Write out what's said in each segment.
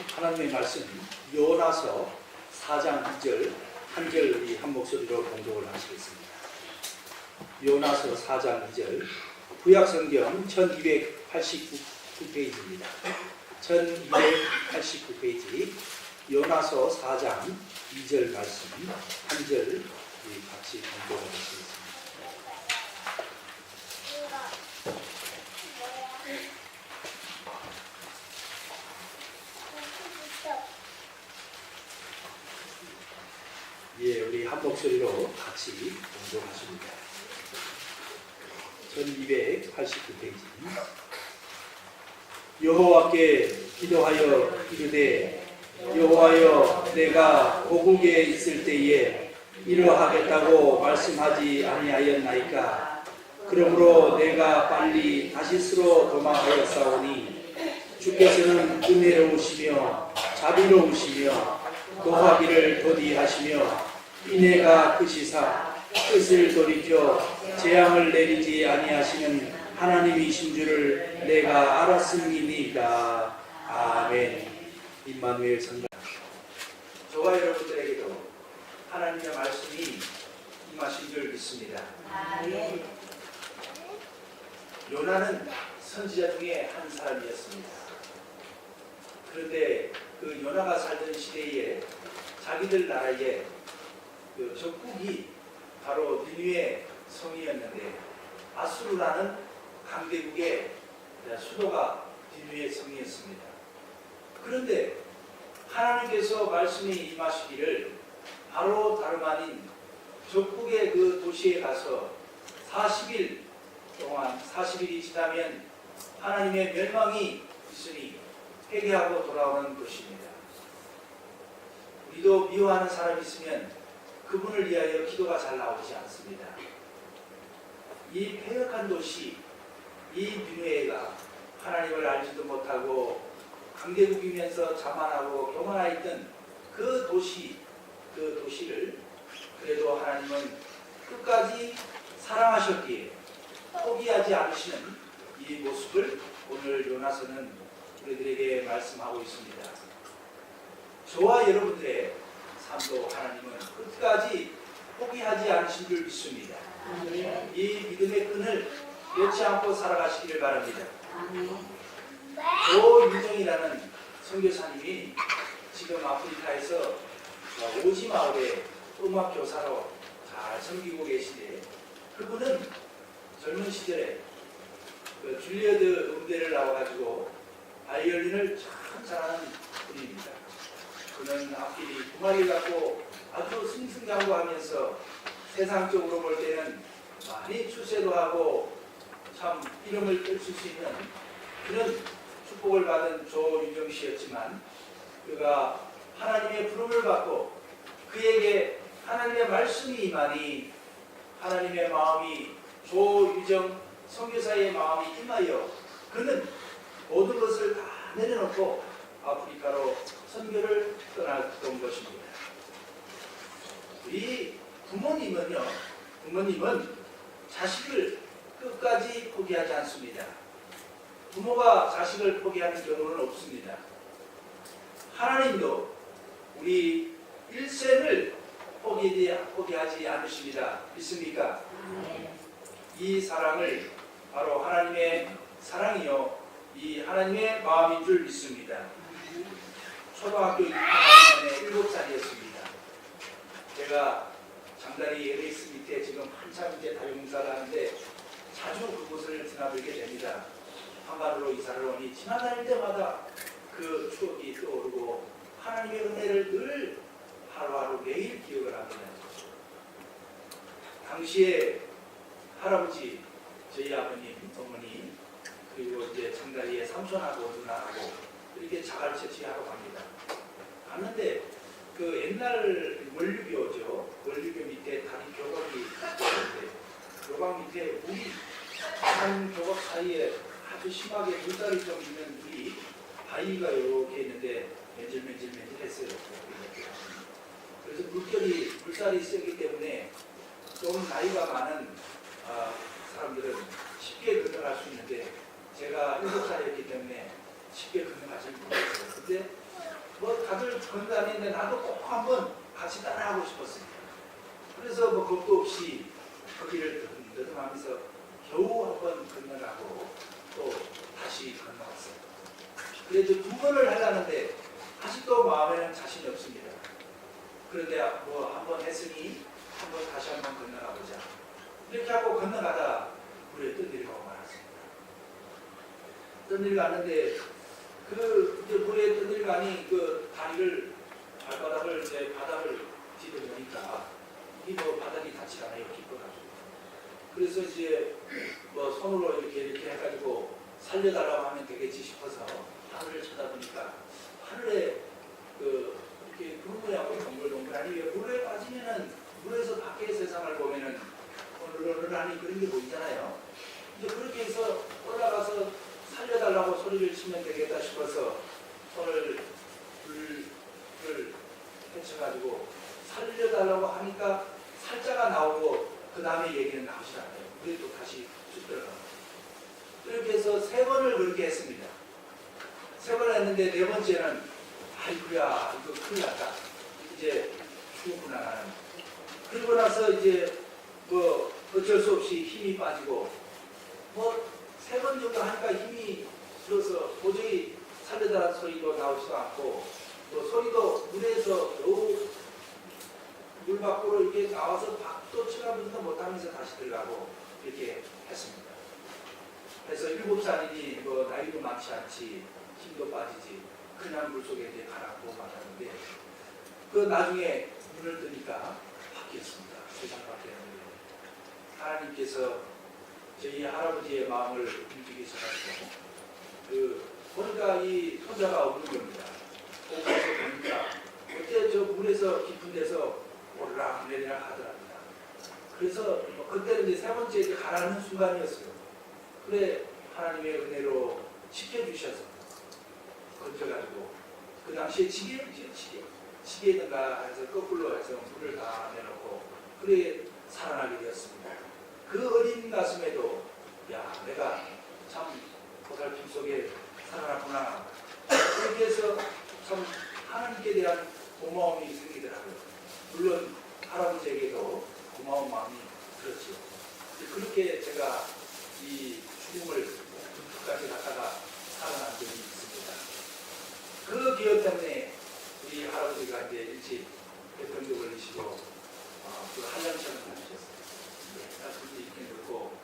하나님의 말씀 요나서 4장 2절 한 절 우리 한 목소리로 봉독을 하시겠습니다. 요나서 4장 2절 구약성경 1289페이지입니다. 1289페이지 요나서 4장 2절 말씀 한 절 우리 같이 봉독하겠습니다. 예, 우리 한 목소리로 같이 봉독하십니다. 1289페이지 여호와께 기도하여 이르되 여호와여 내가 고국에 있을 때에 이러하겠다고 말씀하지 아니하였나이까. 그러므로 내가 빨리 다시스로 도망하였사오니 주께서는 은혜로우시며 자비로우시며 노하기를 더디하시며 인애가 크시사 뜻을 돌이켜 재앙을 내리지 아니하시는 하나님이신 줄을 내가 알았음이니이다. 아멘. 임마누엘 성가. 저와 여러분들에게도 하나님의 말씀이 임하신 줄 믿습니다. 아멘. 요나는 선지자 중에 한 사람이었습니다. 그런데 그 요나가 살던 시대에 자기들 나라에 그 적국이 바로 니느웨 성이었는데 아수르라는 강대국의 수도가 니느웨 성이었습니다. 그런데 하나님께서 말씀이 임하시기를 바로 다름 아닌 적국의 그 도시에 가서 40일 동안 40일이 지나면 하나님의 멸망이 있으니 회개하고 돌아오는 것입니다. 우리도 미워하는 사람이 있으면 그분을 위하여 기도가 잘 나오지 않습니다. 이 패역한 도시, 이 니느웨가 하나님을 알지도 못하고 강대국이면서 자만하고 교만하였던 그 도시를 그래도 하나님은 끝까지 사랑하셨기에 포기하지 않으시는 이 모습을 오늘 요나서는 우리들에게 말씀하고 있습니다. 저와 여러분들의 삶도 하나님은 끝까지 포기하지 않으신 줄 믿습니다. 이 믿음의 끈을 놓지 않고 살아가시기를 바랍니다. 조유정이라는 선교사님이 지금 아프리카에서 오지 마을에 음악 교사로 잘 섬기고 계시는데 그분은 젊은 시절에 그 줄리어드 음대를 나와가지고 바이올린을 참 잘하는 분입니다. 그는 악기를 9마리 갖고 아주 승승장구하면서 세상적으로 볼 때는 많이 출세도 하고 참 이름을 떨칠 수 있는 그런 축복을 받은 조유정 씨였지만 그가 하나님의 부름을 받고 그에게 하나님의 말씀이 임하니 하나님의 마음이 조유정 선교사의 마음이 임하여 그는 모든 것을 다 내려놓고 아프리카로 선교를 떠났던 것입니다. 우리 부모님은 자식을 끝까지 포기하지 않습니다. 부모가 자식을 포기하는 경우는 없습니다. 하나님도 우리 일생을 포기하지 않으십니다. 믿습니까? 이 사랑을 바로 하나님의 사랑이요 이 하나님의 마음인 줄 믿습니다. 초등학교 6학년에 7살이었습니다. 제가 장다리 LS 밑에 지금 한참 이제 다용사를 하는데 자주 그곳을 드나들게 됩니다. 한가로로 이사를 오니 지나다닐 때마다 그 추억이 떠오르고 하나님의 은혜를 늘 하루하루 매일 기억을 합니다. 당시에 할아버지, 저희 아버님, 어머니 그리고 이제 장다리에 삼촌하고 누나하고 이렇게 자갈치하러 갑니다. 갔는데 그 옛날 원류교죠. 원류교 밑에 다리 교각이 있는데 교각 밑에 물이 한 교각 사이에 아주 심하게 물살이 좀 있는 물이 바위가 이렇게 있는데 맨질맨질했어요. 그래서 물살이 세기 때문에 좀 나이가 많은 사람들은 쉽게 건너갈 수 있는데 제가 7살이었기 때문에 쉽게 건너가지 못했어요. 근데 그 건너다니는데 나도 꼭 한번 같이 따라하고 싶었습니다. 그래서 뭐 겁도 없이 거기를 더듬하면서 겨우 한번 건너가고 또 다시 건너왔어요. 그래도 2번을 하려는데 아직도 마음에는 자신이 없습니다. 그런데 뭐 한번 했으니 한번 다시 한번 건너가보자. 이렇게 하고 건너가다 물에 떠내려가고 말았습니다. 떠내려가는데 그 이제 물에 떠내려가니 그 다리를 발바닥을 이제 바닥을 디뎌보니까 이 뭐 바닥이 닿지 않아요. 깊어가지고. 그래서 이제 뭐 손으로 이렇게 해가지고 살려달라고 하면 되겠지 싶어서 하늘을 쳐다보니까 하늘에 그 이렇게 구름 모양으로 동글동글하니 물에 빠지면은 물에서 밖의 세상을 보면은 오늘하니 그런 게 보이잖아요. 이제 그렇게 해서 올라가서 살려달라고 소리를 치면 되겠다 싶어서 손을 불을 헤쳐가지고 살려달라고 하니까 살자가 나오고 그 다음에 얘기는 나오지 않아요. 물에 또 다시 쭉 들어가고. 이렇게 해서 3번을 그렇게 했습니다. 3번 했는데 4번째는 아이고야 이거 큰일 났다. 이제 죽었구나 나는. 그리고 나서 이제 뭐 어쩔 수 없이 힘이 빠지고 뭐 3번 정도 하니까 힘이 들어서 도저히 살려달라는 소리도 나오지도 않고 또 소리도 물에서 겨우 물 밖으로 이렇게 나와서 박도 쳐가면서 못하면서 다시 들어가고 이렇게 했습니다. 그래서 7살이니 뭐 나이도 많지 않지 힘도 빠지지 그냥 물속에 이제 가라앉고 말았는데 그 나중에 눈을 뜨니까 바뀌었습니다. 세상 바뀌었는데 하나님께서 저희 할아버지의 마음을 움직이셔가지고 보니까 이 소자가 없는 겁니다. 거기서 보니까 그때 저 물에서 깊은 데서 오르락 내리락 하더랍니다. 그래서 그때는 이제 3번째 이제 가라앉는 순간이었어요. 그래 하나님의 은혜로 지켜주셔서 건져가지고 그 당시에 지게든가 해서 거꾸로 해서 물을 다 내놓고 그래 살아나게 되었습니다. 그 어린 가슴에도 야 내가 참 보살핌 속에 살아났구나 그렇게 해서 참 하나님께 대한 고마움이 생기더라고요. 물론 할아버지에게도 고마운 마음이 들었죠. 그렇게 제가 이 죽음을 끝까지 갔다가 살아난 적이 있습니다. 그 기억 때문에 우리 할아버지가 이제 일찍 병도 걸리시고 그 한량천을 다니셨어요. 가슴도 이렇게 넣고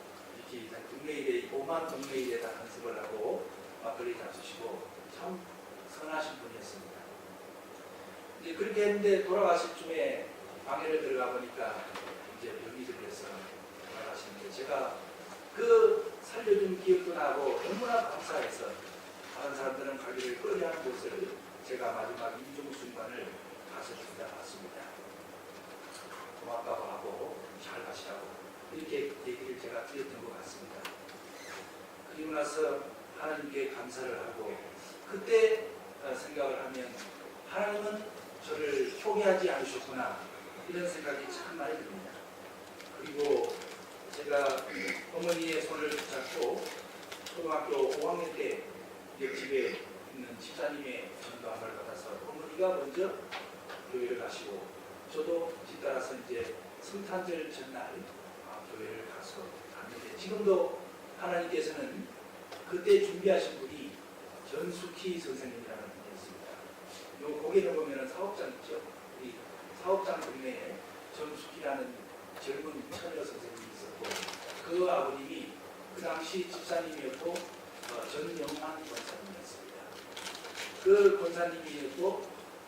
이렇게 동네일에 5만 동네일에다 간섭을 하고 막걸리 잡수시고 참 선하신 분이었습니다. 이제 그렇게 했는데 돌아가실 쯤에 방해를 들어가 보니까 이제 병이 들려서 돌아가시는데 제가 그 살려준 기억도 나고 너무나 감사해서 다른 사람들은 가기를 꺼려하는 곳을 제가 마지막 임종 순간을 가서 찾아봤습니다. 고맙다고 하고 잘 가시라고 이렇게 얘기를 제가 드렸던 것 같습니다. 그리고 나서 하나님께 감사를 하고 그때 생각을 하면 하나님은 저를 포기하지 않으셨구나 이런 생각이 참 많이 듭니다. 그리고 제가 어머니의 손을 붙잡고 초등학교 5학년 때 집에 있는 집사님의 전도함을 받아서 어머니가 먼저 교회를 가시고 저도 뒤따라서 이제 성탄절 전날 교회를 가서 갔는데 지금도 하나님께서는 그때 준비하신 분이 전숙희 선생님이라는 분이었습니다. 요 고개를 보면 사업장 있죠. 우리 사업장 동네에 전숙희라는 젊은 처녀 선생님이 있었고 그 아버님이 그 당시 집사님이었고 전영환 권사님이었습니다. 그 권사님이었고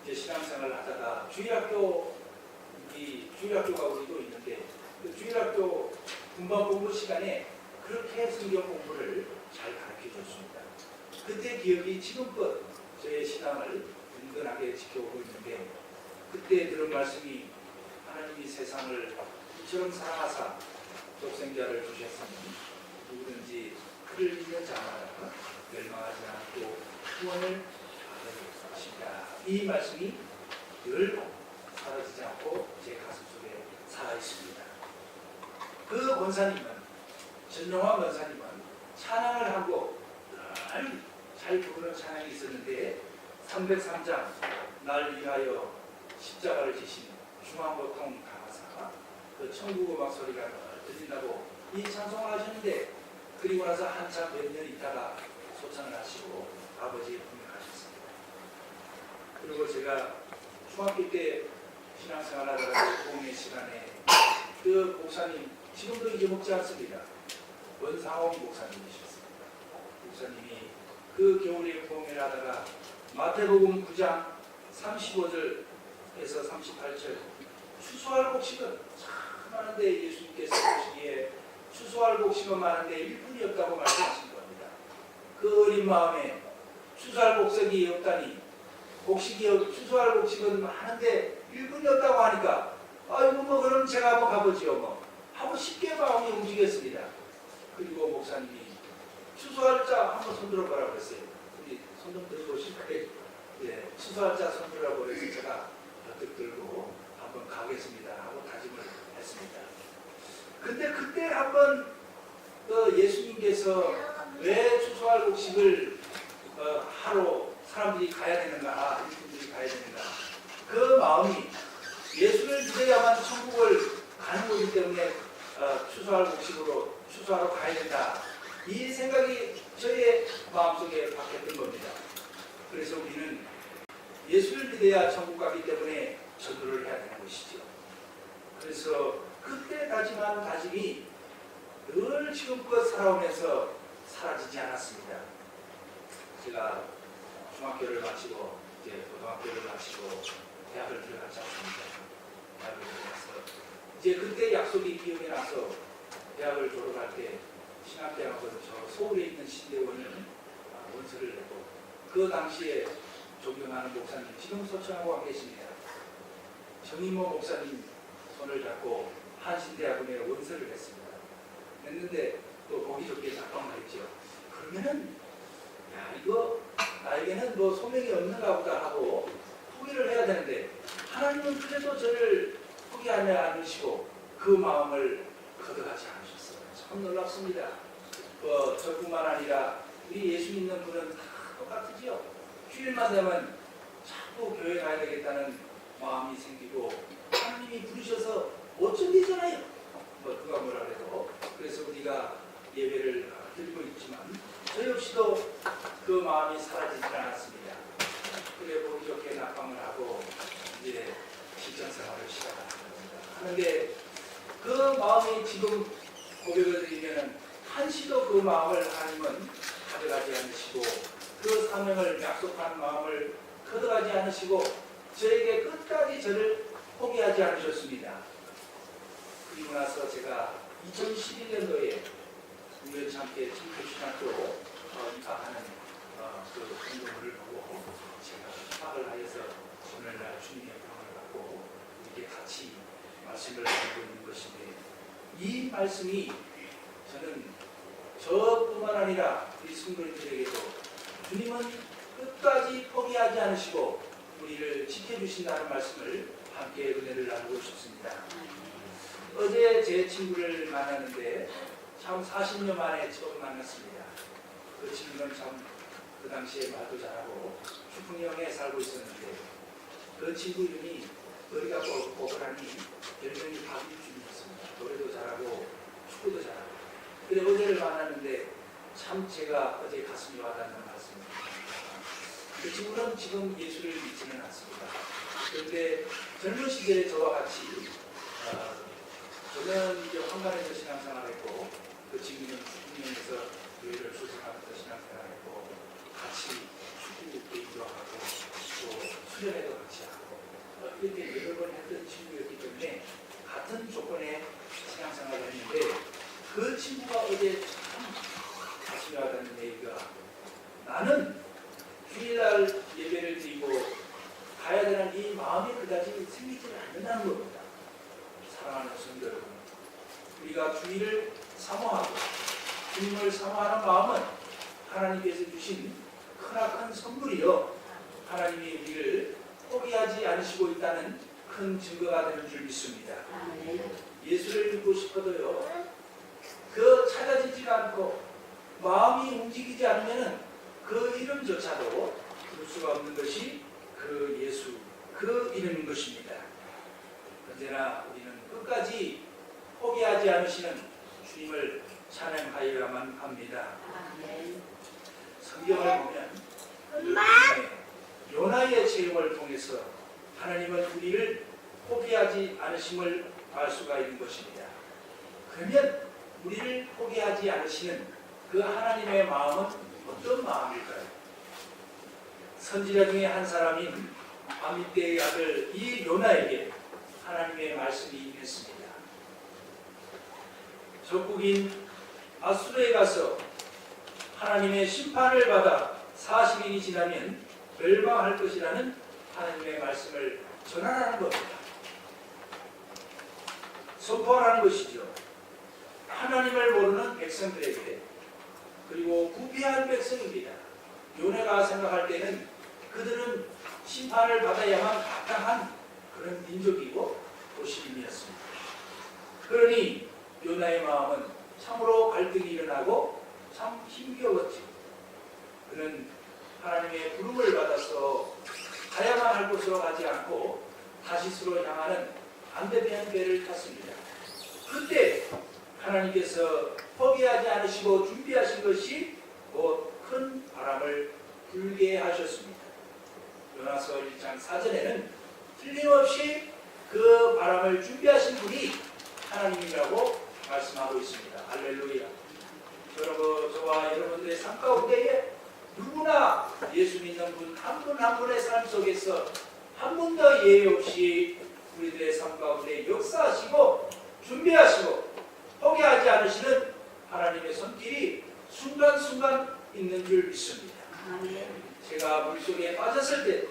이제 신앙생활을 하다가 주일학교가 우리도 있는데 그 주일학교 분반 공부 시간에 그렇게 성경 공부를 잘 가르쳐 줬습니다. 그때 기억이 지금껏 저의 신앙을 든든하게 지켜오고 있는데 그때 들은 말씀이 하나님이 세상을 이처럼 사랑하사 독생자를 주셨으니 누구든지 그를 믿는 자마다 멸망하지 않고 구원을 받을 것이다. 이 말씀이 늘 사라지지 않고 제 가슴 속에 살아있습니다. 그 권사님은 전영환 권사님은 찬양을 하고 늘 잘 부르는 찬양이 있었는데 303장 날 위하여 십자가를 지신 중앙보통 강화사가 그 천국 음악 소리가 들린다고 이 찬송을 하셨는데, 그리고 나서 한참 몇 년 있다가 소천을 하시고 아버지의 품에 가셨습니다. 그리고 제가 중학교 때 신앙생활 하다가 공예 시간에 그 목사님, 지금도 잊어먹지 않습니다. 원상홍 목사님이셨습니다. 목사님이 그 겨울에 공예를 하다가 마태복음 9장 35절에서 38절 추수할 곡식은 참 많은데 예수님께서 보시기에 추수할 곡식은 많은데 일꾼이 없다고 말씀하신 겁니다. 그 어린 마음에 추수할 곡식이 없다니, 추수할 곡식은 많은데 일꾼이 없다고 하니까 아이고 뭐 그럼 제가 한번 가보지요 뭐 하고 쉽게 마음이 움직였습니다. 그리고 목사님이 추수할 자 한번 손들어 보라고 그랬어요. 우리 손 좀 들고 오실까요? 예, 추수할 자 손들라고 그래서 제가 버뜩 들고 한번 가겠습니다 하고 다짐을 했습니다. 근데 그때 한번 예수님께서 왜 추수할 곡식을 하러 사람들이 가야 되는가, 일꾼들이 가야 되는가, 그 마음이 예수를 믿어야만 천국을 가는 거기 때문에 추수할 곡식으로 추수하러 가야 된다, 이 생각이 저의 마음속에 박혔던 겁니다. 그래서 우리는 예수를 믿어야 천국 가기 때문에 전도를 해야 되는 것이죠. 그래서 그때 다짐한 다짐이 늘 지금껏 살아오면서 사라지지 않았습니다. 제가 중학교를 마치고 이제 고등학교를 마치고 대학을 들어갔지 않습니까? 대학을 들어가서 이제 그때 약속이 기억이 나서 대학을 졸업할 때 신학대학원 저 서울에 있는 신대원을 원서를 내고, 그 당시에 존경하는 목사님, 지금 소천하고 와 계십니다. 정인모 목사님 손을 잡고 한신대학원에 원서를 냈습니다. 냈는데 또 보기 좋게 작성을 했죠. 그러면은 야 이거 나에게는 뭐 소명이 없는가 보다 하고 포기를 해야 되는데, 하나님은 그래도 저를 포기하지 않으시고 그 마음을 거듭하지 않으셨어요. 참 놀랍습니다. 저뿐만 아니라 우리 예수 믿는 분은 다 똑같으지요. 주일만 되면 자꾸 교회 가야 되겠다는 마음이 생기고, 하나님이 부르셔서 어쩐디잖아요. 그가 뭐라 그래도. 그래서 우리가 예배를 드리고 있지만 저 역시도 그 마음이 사라지지 않았습니다. 그래 보기 좋게 낙방을 하고 이제 실전 생활을 시작하는 겁니다. 그런데 그 마음이 지금 고백을 드리면 한시도 그 마음을 하나님은 가져가지 않으시고, 그 사명을 약속한 마음을 거둬가지 않으시고 저에게 끝까지 저를 포기하지 않으셨습니다. 그리고 나서 제가 2011년도에 우연찮게 청교신학교 입학하는 그 운동을 보고 제가 협박을 하여서 오늘날 주님의 병을 받고 이렇게 같이 말씀을 하고 있는 것인데, 이 말씀이 저는 저뿐만 아니라 우리 성도님들에게도 주님은 끝까지 포기하지 않으시고 우리를 지켜주신다는 말씀을 함께 은혜를 나누고 싶습니다. 어제 제 친구를 만났는데 참 40년 만에 처음 만났습니다. 그 친구는 참 그 당시에 말도 잘하고 추풍령에 살고 있었는데, 그 친구 이름이 머리가 뽀글하니 별명이 박일준이었습니다. 노래도 잘하고 축구도 잘하고. 근데 어제를 만났는데 참 제가 어제 가슴이 와닿는 말씀입니다. 그 친구는 지금 예수를 믿지는 않습니다. 그런데 젊은 시절에 저와 같이 저는 이제 황간에서 신앙생활했고, 그 친구는 축구면에서 교회를 소속하면서 신앙생활했고, 같이 축구 게임도 하고 또 수련회도 같이 하고 이렇게 여러 번 했던 친구였기 때문에 같은 조건의 신앙생활을 했는데, 그 친구가 어제 참 가슴에 와닿는 얘기가, 나는 주일날 예배를 드리고 가야 되는 이 마음이 그다지 생기지 않는다는 겁니다. 사랑하는 성도 여러분, 우리가 주일을 사모하고 주님을 사모하는 마음은 하나님께서 주신 크나큰 선물이요, 하나님이 우리를 포기하지 않으시고 있다는 큰 증거가 되는 줄 믿습니다. 예수를 믿고 싶어도요, 그 찾아지지가 않고 마음이 움직이지 않으면 그 이름조차도 부를 수가 없는 것이 그 예수, 그 이름인 것입니다. 언제나 우리는 끝까지 포기하지 않으시는 주님을 찬양하여야만 합니다. 성경을 보면 요나의 체험을 통해서 하나님은 우리를 포기하지 않으심을 알 수가 있는 것입니다. 그러면 우리를 포기하지 않으시는 그 하나님의 마음은 어떤 마음일까요? 선지자 중에 한 사람인 아미떼의 아들 이 요나에게 하나님의 말씀이 임했습니다. 적국인 아수르에 가서 하나님의 심판을 받아 40일이 지나면 멸망할 것이라는 하나님의 말씀을 전하라는 겁니다. 선포하라는 것이죠. 하나님을 모르는 백성들에게, 그리고 부패한 백성입니다. 요나가 생각할 때는 그들은 심판을 받아야만 마땅한 그런 민족이고 도시민이었습니다. 그러니 요나의 마음은 참으로 갈등이 일어나고 참 힘겨웠죠. 그는 하나님의 부름을 받아서 가야만 할 곳으로 가지 않고 다시스로 향하는 반대편 배를 탔습니다. 그때 하나님께서 포기하지 않으시고 준비하신 것이 곧 큰 바람을 불게 하셨습니다. 요나서 1장 4절에는 틀림없이 그 바람을 준비하신 분이 하나님이라고 말씀하고 있습니다. 할렐루야. 저와 여러분들의 삶 가운데에 누구나 예수 믿는 분 한 분 한 분의 삶 속에서 한 번도 예외 없이 우리들의 삶 가운데 역사하시고 준비하시고 포기하지 않으시는 하나님의 손길이 순간순간 있는 줄 믿습니다. 제가 물속에 빠졌을 때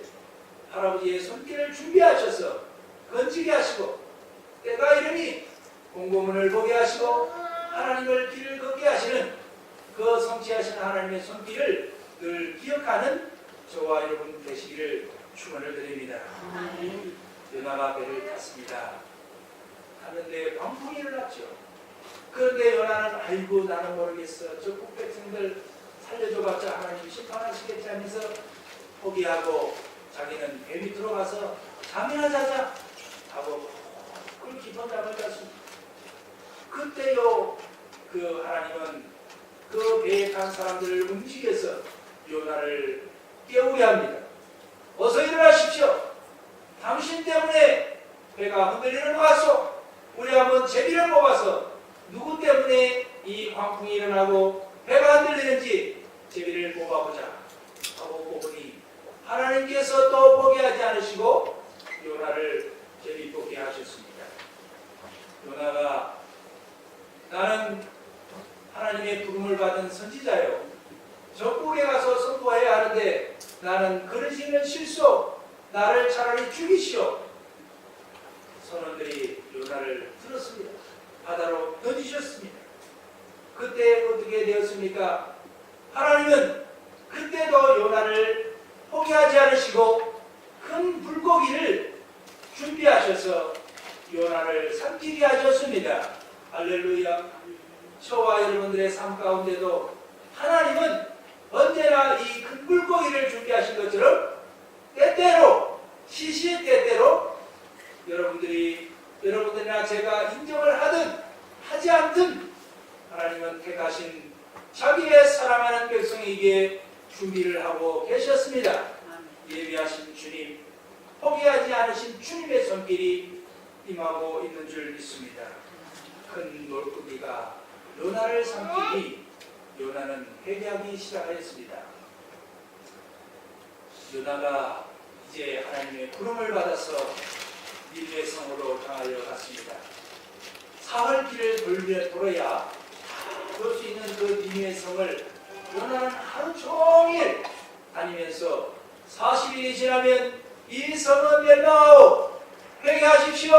할아버지의 손길을 준비하셔서 건지게 하시고, 때가 이르니 공고문을 보게 하시고 하나님을 길을 걷게 하시는 그 성취하시는 하나님의 손길을 늘 기억하는 저와 여러분 되시기를 축원을 드립니다. 요나가 배를 탔습니다. 탔는데 광풍이 일어났죠. 그런데 요나는 아이고 나는 모르겠어, 적국 백성들 살려줘봤자 하나님 심판하시겠지 하면서 포기하고 자기는 배 밑으로 가서 잠이나 자자 하고 그 깊은 잠을 잤습니다. 그때요 그 하나님은 그 배에 탄 사람들을 움직여서 요나를 깨우게 합니다. 어서 일어나십시오. 당신 때문에 배가 흔들리는 것 같소. 우리 한번 제비를 뽑아서 누구 때문에 이 광풍이 일어나고 배가 흔들리는지 제비를 뽑아보자 하고 뽑으니 하나님께서 또 포기하지 않으시고 요나를 제비 뽑게 하셨습니다. 요나가 나는 하나님의 부름을 받은 선지자요, 적국에 가서 선포해야 하는데 나는 그릇 있는 실수, 나를 차라리 죽이시오. 선원들이 요나를 들었습니다. 바다로 던지셨습니다. 그때 어떻게 되었습니까? 하나님은 그때도 요나를 포기하지 않으시고 큰 물고기를 준비하셔서 요나를 삼키게 하셨습니다. 할렐루야. 저와 여러분들의 삶 가운데도 하나님은 언제나 이 큰 물고기를 준비하신 것처럼 때때로 시시때때로 여러분들이나 제가 인정을 하든 하지 않든 하나님은 택하신 자기의 사랑하는 백성에게 준비를 하고 계셨습니다. 예비하신 주님, 포기하지 않으신 주님의 손길이 임하고 있는 줄 믿습니다. 큰 물고기가 요나를 삼키니 요나는 회개하기 시작하였습니다. 요나가 이제 하나님의 부름을 받아서 니느웨 성으로 향하여 갔습니다. 사흘 길을 돌아야 볼 수 있는 그 니느웨 성을 요나는 하루 종일 다니면서 40일이 지나면 이 성은 멸망하오, 회개하십시오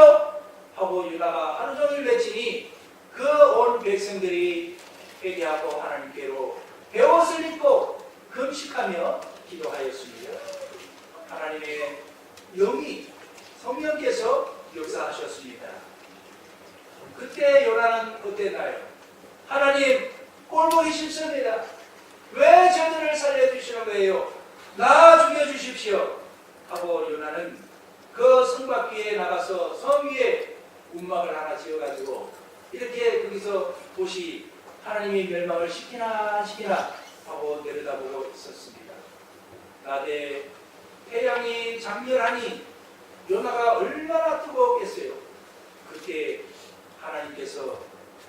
하고 요나가 하루 종일 외치니 그 온 백성들이 회개하고 하나님께로 베옷을 입고 금식하며 기도하였습니다. 하나님의 영이 성령께서 역사하셨습니다. 그때 요나는 어땠나요? 하나님, 꼴보기 싫습니다. 왜 저들을 살려주시는 거예요? 나 죽여 주십시오 하고 요나는 그 성곽 위에 나가서 성 위에 운막을 하나 지어가지고 이렇게 거기서 도시 하나님의 멸망을 시키나 하고 내려다보고 있었습니다. 나대 태양이 장렬하니 요나가 얼마나 뜨거웠겠어요. 그때 하나님께서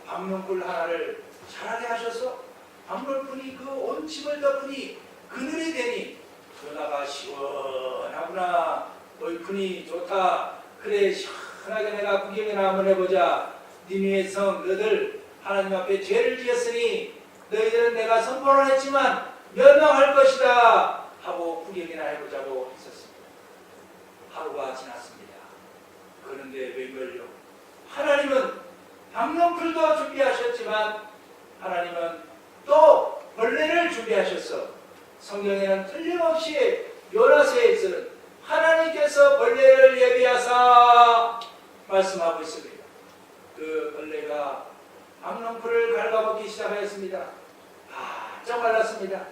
방명불 하나를 자라게 하셔서 방울뿐이 그 온 집을 덮으니 그늘이 되니 요나가 시원하구나, 얼큰이 좋다, 그래 시원하게 내가 구경이나 한번 해보자. 니느웨 성 너들 하나님 앞에 죄를 지었으니 너희들은 내가 선포를 했지만 멸망할 것이다 하고 구경이나 해보자고 했었습니다. 하루가 지났습니다. 그런데 웬걸요, 하나님은 방명풀도 준비하셨지만 하나님은 또 벌레를 준비하셨어. 성경에는 틀림없이 요나서에서는 하나님께서 벌레를 예비하사 말씀하고 있습니다. 그 벌레가 방명풀을 갉아먹기 시작하였습니다. 바짝 말랐습니다.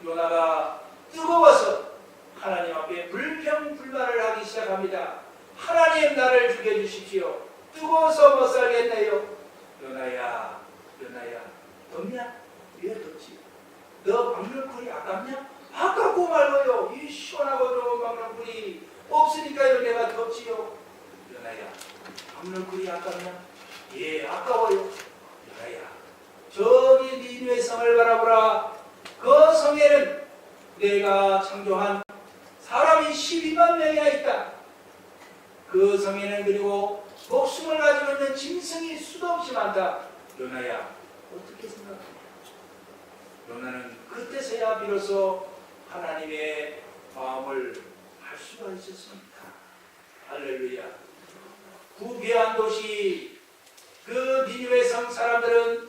요나가 뜨거워서 하나님 앞에 불평불만을 하기 시작합니다. 하나님, 나를 죽여주십시오. 뜨거워서 못 살겠네요. 요나야 덥냐? 왜 덥지? 너 방명풀이 아깝냐? 아깝고 말고요. 이 시원하고 좋은 방명풀이 없으니까요 내가 덥지요. 요나야, 방명풀이 아깝냐? 예, 아까워요. 요나야, 저기 니느웨 성을 바라보라. 그 성에는 내가 창조한 사람이 12만 명이나 있다. 그 성에는 그리고 목숨을 가지고 있는 짐승이 수도 없이 많다. 요나야, 어떻게 생각합니까? 요나는 그때서야 비로소 하나님의 마음을 알 수가 있었습니다. 할렐루야. 부귀한 도시 그 니느웨 성 사람들은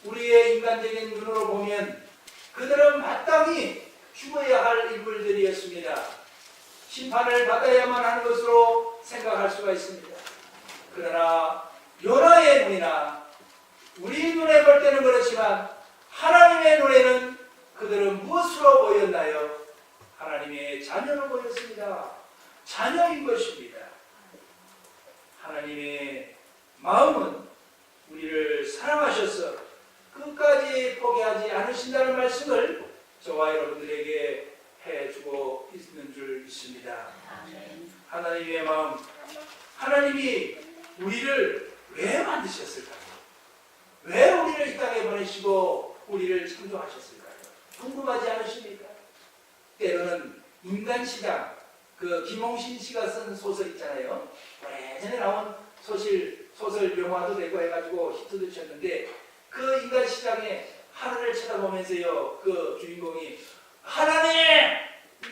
우리의 인간적인 눈으로 보면 그들은 마땅히 죽어야 할 인물들이었습니다. 심판을 받아야만 하는 것으로 생각할 수가 있습니다. 그러나 요나의 눈이나 우리 눈에 볼 때는 그렇지만 하나님의 눈에는 그들은 무엇으로 보였나요? 하나님의 자녀로 보였습니다. 자녀인 것입니다. 하나님의 마음은 우리를 사랑하셔서 끝까지 포기하지 않으신다는 말씀을 저와 여러분들에게 해주고 있는 줄 믿습니다. 하나님의 마음, 하나님이 우리를 왜 만드셨을까요? 왜 우리를 이 땅에 보내시고 우리를 창조하셨을까요? 궁금하지 않으십니까? 때로는 인간시장, 그 김홍신 씨가 쓴 소설 있잖아요. 오래전에 나온 소설 명화도 되고 해가지고 히트도 쳤는데, 그 인간시장에 하늘을 쳐다보면서요, 그 주인공이 하나님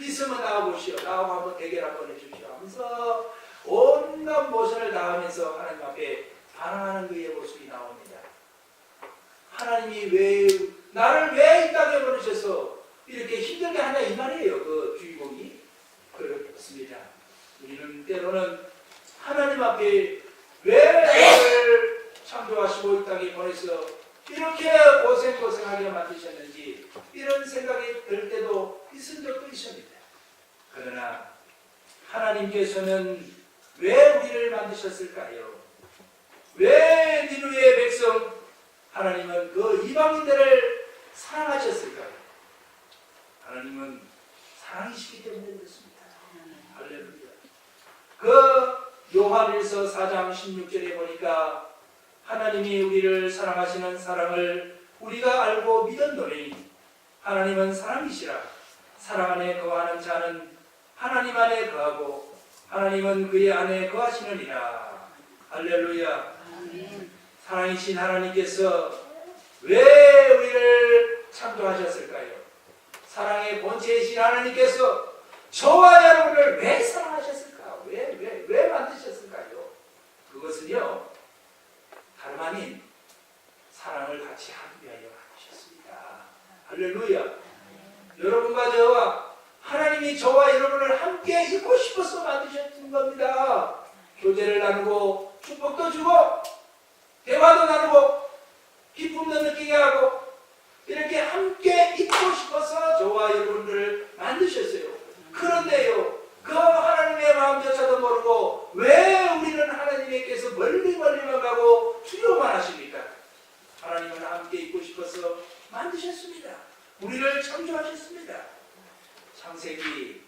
있으면 나와보시오, 나하고 한번 대결 한번 해주시오 하면서 온갖 모션을 다하면서 하나님 앞에 반항하는 그의 모습이 나옵니다. 하나님이 나를 왜 이 땅에 보내셔서 이렇게 힘들게 하냐 이 말이에요. 그 주인공이 그렇습니다. 우리는 때로는 하나님 앞에 왜 나를 창조하시고 이 땅에 보내서 이렇게 고생하게 만드셨는지 이런 생각이 들 때도 있은 적도 있습니다. 그러나 하나님께서는 왜 우리를 만드셨을까요? 왜 니느웨 백성 하나님은 그 이방인들을 사랑하셨을까요? 하나님은 사랑이시기 때문에 그렇습니다. 할렐루야. 그 요한일서 4장 16절에 보니까 하나님이 우리를 사랑하시는 사랑을 우리가 알고 믿었노니 하나님은 사랑이시라. 사랑 안에 거하는 자는 하나님 안에 거하고 하나님은 그의 안에 거하시느니라. 할렐루야. 사랑이신 하나님께서 왜 우리를 창조하셨을까요? 사랑의 본체이신 하나님께서 저와 여러분을 왜 사랑하셨을까? 왜 만드셨을까요? 그것은요, 다름 아닌 사랑을 같이 하기 위하여 만드셨습니다. 할렐루야. 여러분과 저와 하나님이 저와 여러분을 함께 있고 싶어서 만드셨던 겁니다. 교제를 나누고 축복도 주고 대화도 나누고 기쁨도 느끼게 하고 이렇게 함께 있고 싶어서 저와 여러분들을 만드셨어요. 그런데 창세기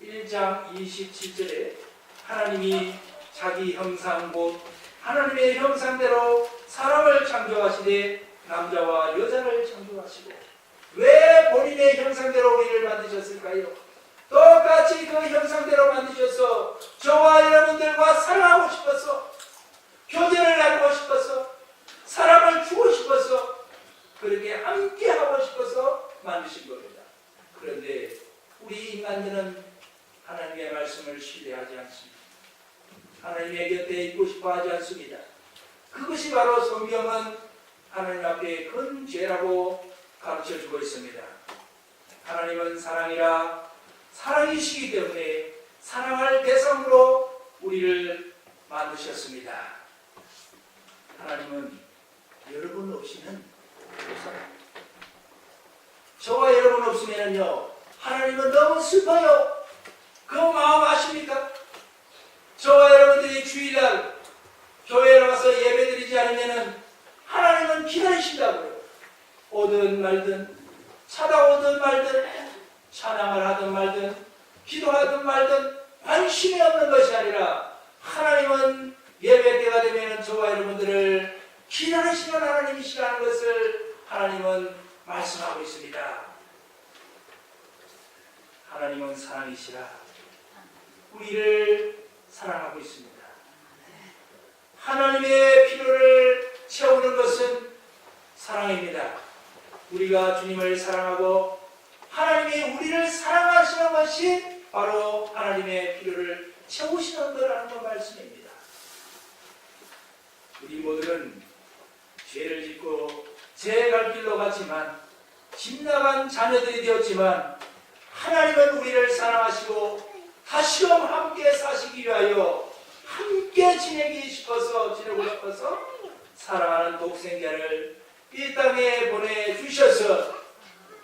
1장 27절에 하나님이 자기 형상 곧 하나님의 형상대로 사람을 창조하시되 남자와 여자를 창조하시고, 왜 본인의 형상대로 우리를 만드셨을까요? 똑같이 그 형상대로 만드셔서 저와 여러분들과 사랑하고 싶어서, 교제를 나누고 싶어서, 사랑을 주고 싶어서, 그렇게 함께 하고 싶어서 만드신 겁니다. 그런데 우리 인간들은 하나님의 말씀을 신뢰하지 않습니다. 하나님의 곁에 있고 싶어 하지 않습니다. 그것이 바로 성경은 하나님 앞에 큰 죄라고 가르쳐주고 있습니다. 하나님은 사랑이라 사랑이시기 때문에 사랑할 대상으로 우리를 만드셨습니다. 하나님은 여러분 없이는 못 살아요. 저와 여러분 없으면요, 하나님은 너무 슬퍼요. 그 마음 아십니까? 저와 여러분들이 주일날 교회에 와서 예배드리지 않으면 하나님은 기다리신다고요. 오든 말든, 찾아오든 말든, 찬양을 하든 말든, 기도하든 말든 관심이 없는 것이 아니라 하나님은 예배 때가 되면 저와 여러분들을 기다리시는 하나님이시라는 것을 하나님은 말씀하고 있습니다. 하나님은 사랑이시라 우리를 사랑하고 있습니다. 하나님의 필요를 채우는 것은 사랑입니다. 우리가 주님을 사랑하고 하나님이 우리를 사랑하시는 것이 바로 하나님의 필요를 채우시는 거라는 그 말씀입니다. 우리 모두는 죄를 짓고 제 갈 길로 갔지만, 집 나간 자녀들이 되었지만, 하나님은 우리를 사랑하시고 다시금 함께 사시기 위하여 함께 지내고 싶어서 사랑하는 독생자를 이 땅에 보내주셔서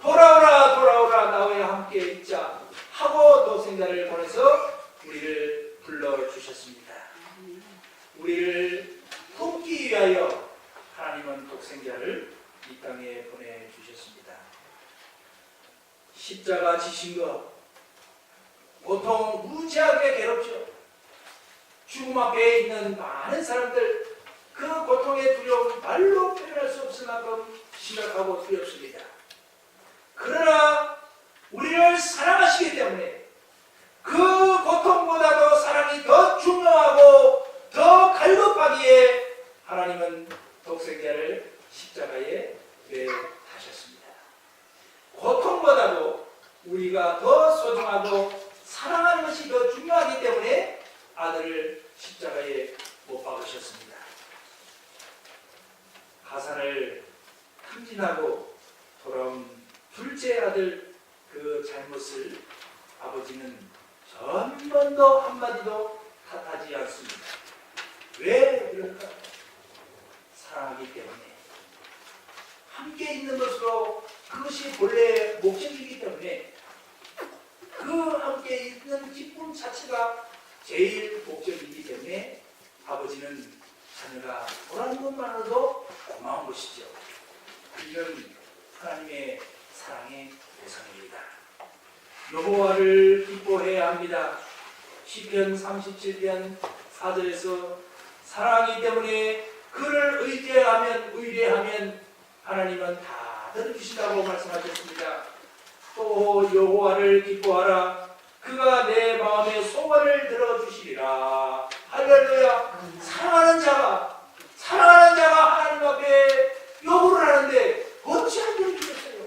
돌아오라 나와 함께 있자 하고 독생자를 보내서 우리를 불러주셨습니다. 우리를 돕기 위하여 하나님은 독생자를 이 땅에 보내주셨습니다. 십자가 지신 것, 고통 무지하게 괴롭죠. 죽음 앞에 있는 많은 사람들, 그 고통의 두려움 말로 표현할 수 없을 만큼 심각하고 두렵습니다. 그러나 우리를 사랑하시기 때문에 그 고통보다도 사랑이 더 중요하고 더 갈급하기에 하나님은 독생자를 십자가에 매하셨습니다. 고통보다도 우리가 더 소중하고 사랑하는 것이 더 중요하기 때문에 아들을 십자가에 못 박으셨습니다. 가산을 탕진하고 돌아온 둘째 아들 그 잘못을 아버지는 전 번도 한마디도 탓하지 않습니다. 왜 그럴까? 사랑하기 때문에, 함께 있는 것으로 그것이 본래 목적이기 때문에, 그 함께 있는 기쁨 자체가 제일 목적이기 때문에 아버지는 자녀가 돌아오는 것만으로도 고마운 것이죠. 이건 하나님의 사랑의 대상입니다. 여호와를 기뻐해야 합니다. 시편 37편 4절에서 사랑하기 때문에 그를 의뢰하면 하나님은 다 들어주신다고 말씀하셨습니다. 또 여호와를 기뻐하라. 그가 내 마음의 소원을 들어주시리라. 할렐루야. 사랑하는 자가 하나님 앞에 요구를 하는데 어찌 안 들어주겠어요?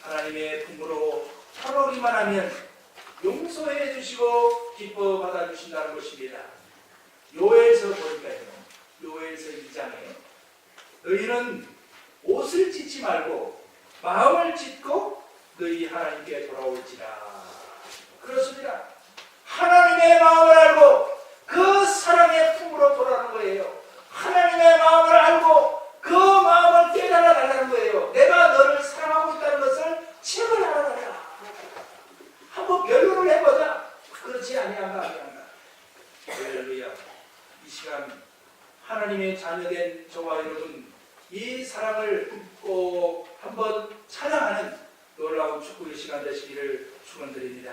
하나님의 품으로 털어오기만 하면 용서해 주시고 기뻐 받아주신다는 것입니다. 요엘서 보니까요, 요엘서 2장에 너희는 옷을 찢지 말고 마음을 찢고 너희 하나님께 돌아올지라. 그렇습니다. 하나님의 마음을 알고 그 사랑의 품으로 돌아오는 거예요. 하나님의 마음을 알고 그 마음을 깨달아 달라는 거예요. 내가 너를 사랑하고 있다는 것을 책을 알아달라. 한번 변론을 해보자. 그렇지 아니한가. 할렐루야. 이 시간 하나님의 자녀된 저와 여러분, 이 사랑을 꼭 한번 찬양하는 놀라운 축복의 시간 되시기를 축원드립니다.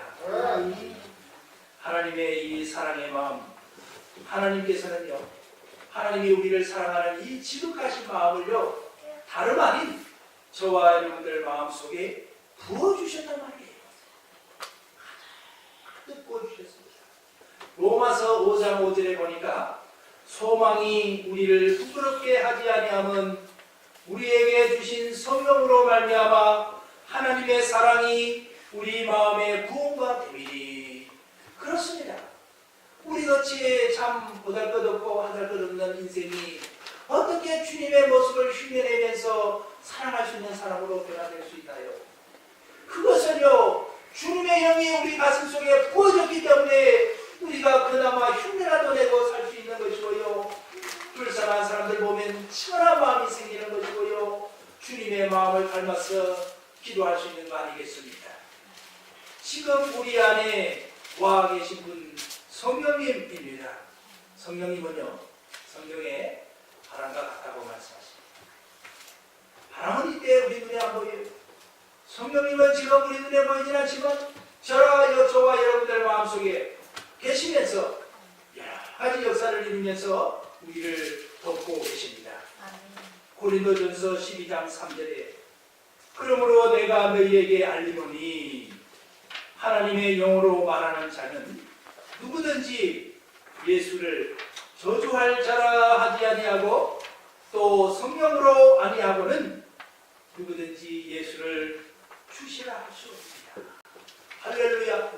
하나님의 이 사랑의 마음, 하나님께서는요, 하나님이 우리를 사랑하는 이 지극하신 마음을요, 다름 아닌 저와 여러분들 마음속에 부어주셨단 말이에요. 가득 부어주셨습니다. 로마서 5장 5절에 보니까 소망이 우리를 부끄럽게 하지 아니함은 우리에게 주신 성령으로 말미암아 하나님의 사랑이 우리 마음에 구원과 됨이니. 그렇습니다. 우리같이 참 보잘것없고 하잘것없는 인생이 어떻게 주님의 모습을 흉내내면서 사랑할 수 있는 사람으로 변화될 수 있나요? 그것은요, 주님의 영이 우리 가슴 속에 부어졌기 때문에 우리가 그나마 흉내라도 내고 살 수 있는 것이고요, 불쌍한 사람들 보면 친절한 마음이 생기는 것이고요, 주님의 마음을 닮아서 기도할 수 있는 거 아니겠습니까? 지금 우리 안에 와 계신 분 성령님입니다. 성령님은요, 성경에 바람과 같다고 말씀하십니다. 바람은 이때 우리 눈에 안 보여요. 성령님은 지금 우리 눈에 보이진 않지만 저와 여러분들 마음속에 계시면서 여러 가지 역사를 이루면서 우리를 돕고 계십니다. 고린도전서 12장 3절에 그러므로 내가 너희에게 알리노니 하나님의 영으로 말하는 자는 누구든지 예수를 저주할 자라 하지 아니하고 또 성령으로 아니하고는 누구든지 예수를 주시라 할 수 없습니다. 할렐루야.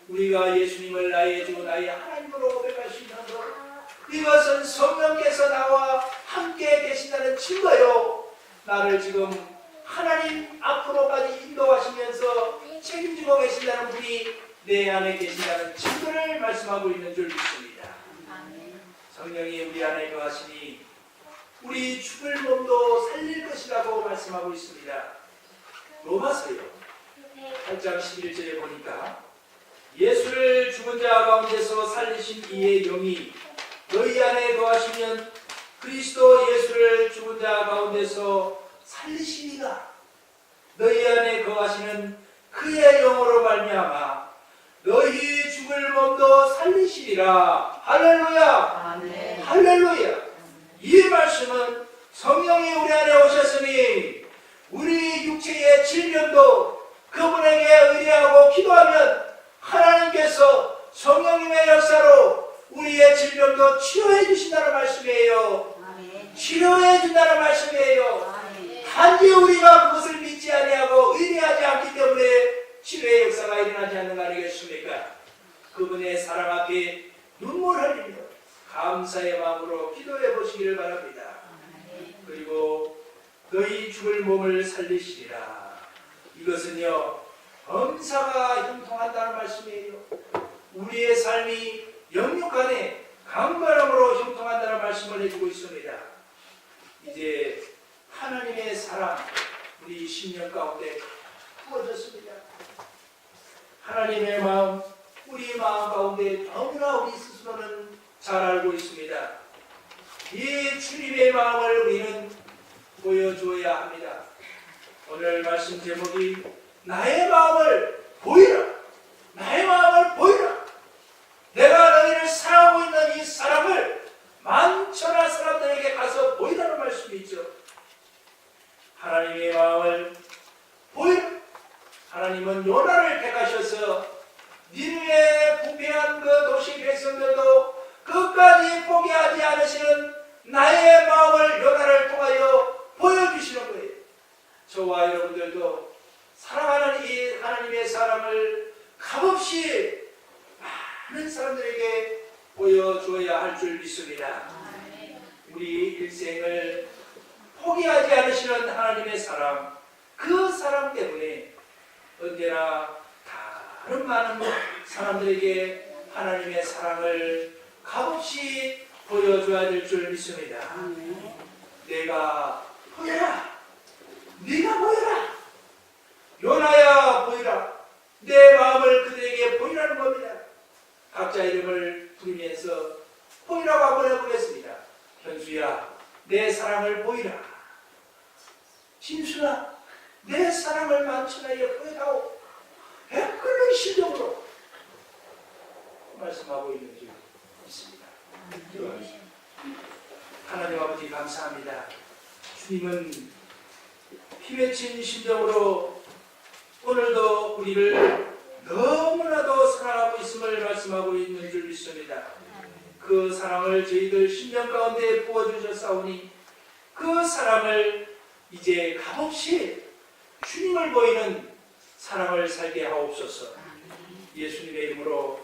우리가 예수님을 나의 주 나의 하나님으로 고백할 수 있는 것, 이것은 성령께서 나와 함께 계신다는 증거요, 나를 지금 하나님 앞으로까지 인도하시면서 책임지고 계신다는 분이 내 안에 계신다는 증거를 말씀하고 있는 줄 믿습니다. 성령이 우리 안에 거하시니 우리 죽을 몸도 살릴 것이라고 말씀하고 있습니다. 로마서요 8장 11절에 보니까 예수를 죽은 자 가운데서 살리신 이의 영이 너희 안에 거하시면 그리스도 예수를 죽은 자 가운데서 살리시니라. 너희 안에 거하시는 그의 영으로 말미암아 너희 죽을 몸도 살리시리라. 할렐루야. 아멘. 할렐루야. 이 말씀은 성령이 우리 안에 오셨으니 우리 육체의 질병도 그분에게 의뢰하고 기도하면 하나님께서 성령님의 역사로 우리의 질병도 치료해 주신다는 말씀이에요. 아멘. 치료해 준다는 말씀이에요. 아멘. 단지 우리가 그것을 믿지 아니하고 의뢰하지 않기 때문에 치료의 역사가 일어나지 않는 거 아니겠습니까? 그분의 사랑 앞에 눈물 흘리며 감사의 마음으로 기도해 보시기를 바랍니다. 그리고 너희 죽을 몸을 살리시리라. 이것은요, 범사가 형통한다는 말씀이에요. 우리의 삶이 영육 안에 강건함으로 형통한다는 말씀을 해주고 있습니다. 이제 하나님의 사랑 우리 심령 가운데 부어졌습니다. 하나님의 마음 우리 마음 가운데 너무나 우리 스스로는 잘 알고 있습니다. 이 주님의 마음을 우리는 보여줘야 합니다. 오늘 말씀 제목이 나의 마음을 보이라. 나의 마음을 보이라. 내가 너희를 사랑하고 있는 이 사랑을 만천하 사람들에게 가서 보이라는 말씀이 있죠. 하나님의 마음을 보이라. 하나님은 요나를 택하셔서 니느웨에 부패한 그 도시 백성들도 끝까지 포기하지 않으시는 나의 마음을 요나를 통하여 보여주시는 거예요. 저와 여러분들도 사랑하는 이 하나님의 사랑을 값없이 많은 사람들에게 보여줘야 할 줄 믿습니다. 우리 일생을 포기하지 않으시는 하나님의 사랑, 그 사랑 때문에 언제나 다른 많은 사람들에게 하나님의 사랑을 값없이 보여줘야 될 줄 믿습니다. 내가 보여라. 네가 보여라. 요나야 보여라. 내 마음을 그들에게 보이라는 겁니다. 각자 이름을 부르면서 보이라고 한번 해보겠습니다. 현수야, 내 사랑을 보이라. 진수야, 내 사랑을 만천하여 구해다오. 백글의 심정으로 말씀하고 있는 줄 있습니다. 하나님 아버지 감사합니다. 주님은 피맺힌 심정으로 오늘도 우리를 너무나도 사랑하고 있음을 말씀하고 있는 줄 믿습니다. 그 사랑을 저희들 심령 가운데 부어주셨사오니 그 사랑을 이제 값없이 주님을 보이는 사랑을 살게 하옵소서. 예수님의 이름으로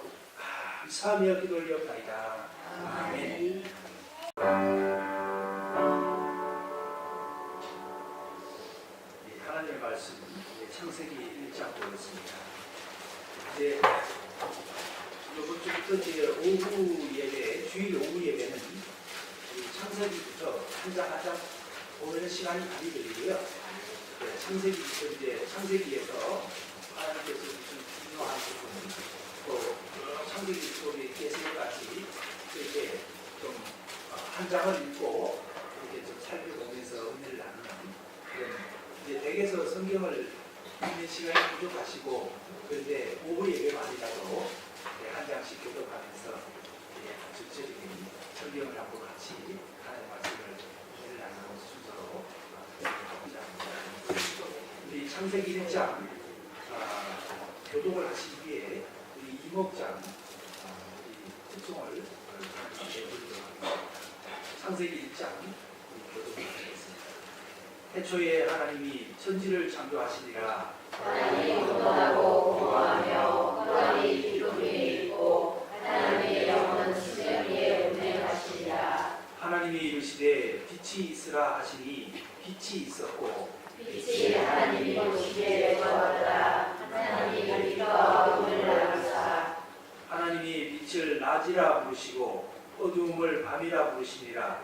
감사하며 기도 올려옵나이다. 아멘. 하나님의 말씀 창세기 1장 보겠습니다. 이제 이번 주부터 이제 오후 예배, 주일 오후 예배는 창세기부터 한 장 한 장 보는 시간이 많이 걸리고요. 창세기부터 이제 창세기에서 하나님께서 무슨 중요한 부분, 또 창세기 속에 계시록까지 이렇게 좀 한 장을 읽고 이렇게 좀 살펴보면서 은혜를 나누는 그런 이제 댁에서 성경을 읽는 시간이 부족하시고 그런데 오후 예배만이라도 한 장씩 교독하면서 적절히 성경을 하고 같이 하나님의 말씀을 은혜를 나누는 순서로 하고자 합니다. 우리 창세기 1장 교독을 하시기 위해 우리 이목장 특송을 해드리도록 하겠습니다. 창세기 1장 교독을 하겠습니다. 태초에 하나님이 천지를 창조하시니라. 하나님이 온전하고 공허하며 끄러미 기둥이 있고 하나님의 영은 수면 위에 운행하시니라. 하나님이 이르시되 빛이 있으라 하시니 빛이 있었고 빛이 하나님이 보시기에 좋았더라. 하나님이 빛과 어둠을 나누사 하나님이 빛을 낮이라 부르시고 어두움을 밤이라 부르시니라.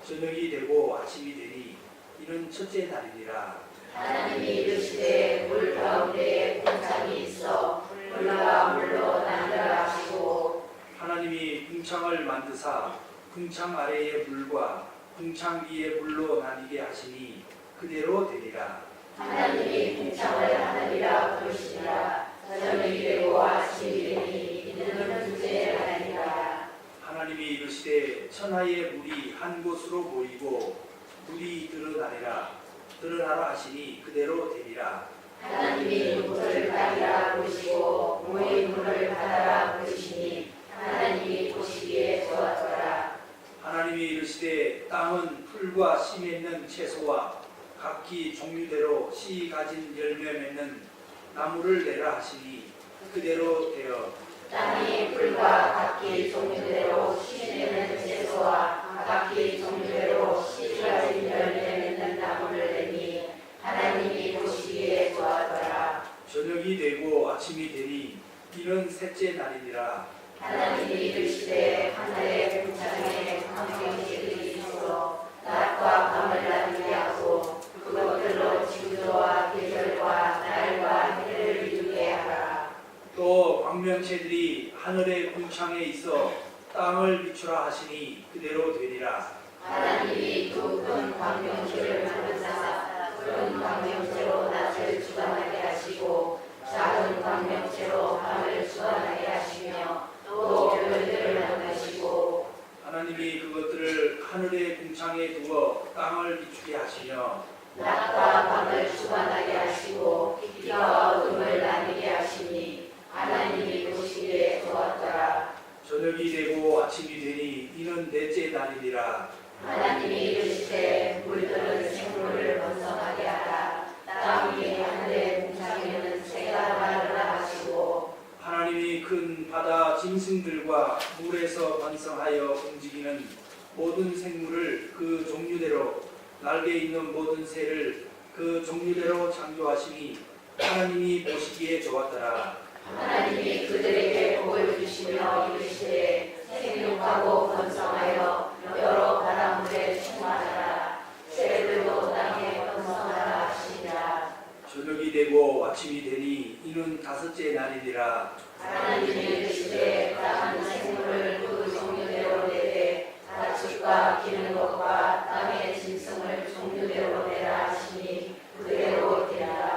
저녁이 되고 아침이 되니 이는 첫째 날이니라. 하나님이 이르시되 물 가운데에 궁창이 있어 물과 물로 나누라 하시고 하나님이 궁창을 만드사 궁창 아래의 물과 궁창 위의 물로 나뉘게 하시니 그대로 되리라. 하나님이 궁창을 하늘이라 부르시니라. 저녁이 되고 아침이 되니 이는 둘째 날이니라. 하나님이 이르시되 천하의 물이 한 곳으로 모이고 물이 드러나라 하시니 그대로 되리라. 하나님이 물을 바위라 부르시고 모인 물을 바다라 부르시니 하나님이 보시기에 좋았더라. 하나님이 이르시되 땅은 풀과 씨 맺는 채소와 각기 종류대로 씨 가진 열매 맺는 나무를 내라 하시니 그대로 되어 땅이 풀과 각기 종류대로 씨 맺는 채소와 각기 종류대로 씨 가진 열매 맺는 나무를 내니 하나님이 보시기에 좋았더라. 저녁이 되고 아침이 되니 이는 셋째 날이니라. 하나님이 이르시되 하늘의 궁창에 광명체들이 있어 낮과 밤을 나누게 하고 그것들로 지구와 계절과 날과 해를 이루게 하라. 또 광명체들이 하늘의 궁창에 있어 땅을 비추라 하시니 그대로 되리라. 하나님이 두 큰 광명체를 만드사 큰 광명체로 낮을 주관하게 하시고 작은 광명체로 밤을 주관하게 하시며 또 별들을 만드시고 하나님이 그것들을 하늘의 궁창에 두어 땅을 비추게 하시며 낮과 밤을 주관하게 하시고 빛과 어둠을 나뉘게 하시니 하나님이 보시기에 좋았더라. 저녁이 되고 아침이 되니 이는 넷째 날이니라. 하나님이 이르시되 물들은 생물을 번성하게 하라. 땅 위에 하늘의 궁창에는 새가 나르라 하시고 하나님이 큰 바다 짐승들과 물에서 번성하여 움직이는 모든 생물을 그 종류대로 날개 있는 모든 새를 그 종류대로 창조하시니 하나님이 보시기에 좋았더라. 하나님이 그들에게 복을 주시며 이르시되 생육하고 번성하여 여러 바닷물에 충만하라. 새들도 땅에 번성하라 하시니라. 저녁이 되고 아침이 되니 이는 다섯째 날이니라. 하나님이 이르시되 다른 생물을 그 종류대로 내되 가축과 기는 것과 땅의 짐승을 종류대로 내라 하시니 그대로 되리라.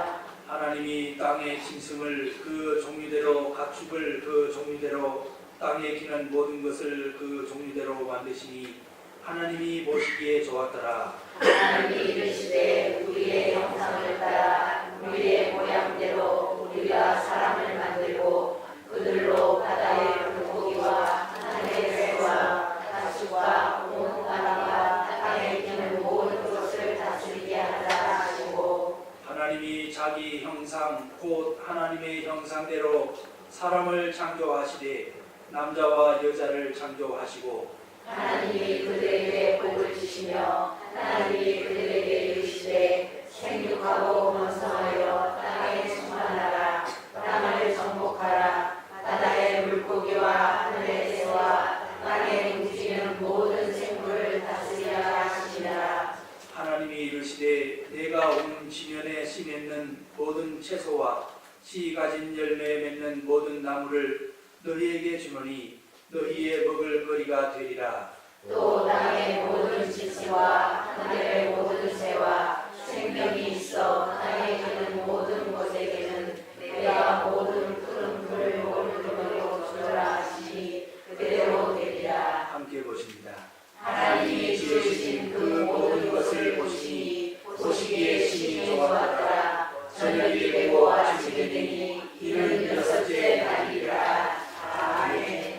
땅의 짐승을 그 종류대로 가축을 그 종류대로 땅에 기는 모든 것을 그 종류대로 만드시니 하나님이 보시기에 좋았더라. 하나님이 이르시되 우리의 형상을 따라 우리의 모양대로 우리가 사람을 만들고 그들로 바다의 물고기와 하늘의 새와 가축과 온 나라와 땅에 기는 모든 것을 다스리게 하라 하시고 하나님이 자기 형상 곧 하나님의 형상대로 사람을 창조하시되 남자와 여자를 창조하시고 하나님이 그들에게 복을 주시며 하나님이 그들에게 이르시되 생육하고 번성하여 땅에 충만하라 땅을 정복하라 바다의 물고기와 하늘의 새와 땅에 움직이는 모든 생물을 다스리라 하시니라. 하나님이 이르시되 내가 온 지면에 씨 맺는 모든 채소와 씨 가진 열매 맺는 모든 나무를 너희에게 주노니 너희의 먹을 거리가 되리라. 또 땅의 모든 지체와 하늘의 모든 새와 생명이 있어 땅에 기는 모든 것에게는 내가 모든 푸른 풀을 먹을 거리로 주라 하시니 그대로 되리라. 함께 보십니다. 하나님이 지으신 그 모든 것을 보시니 보시기에 심히 좋았더라. 저녁이 되고 아침이 되니 이는 여섯째 날이라. 아멘.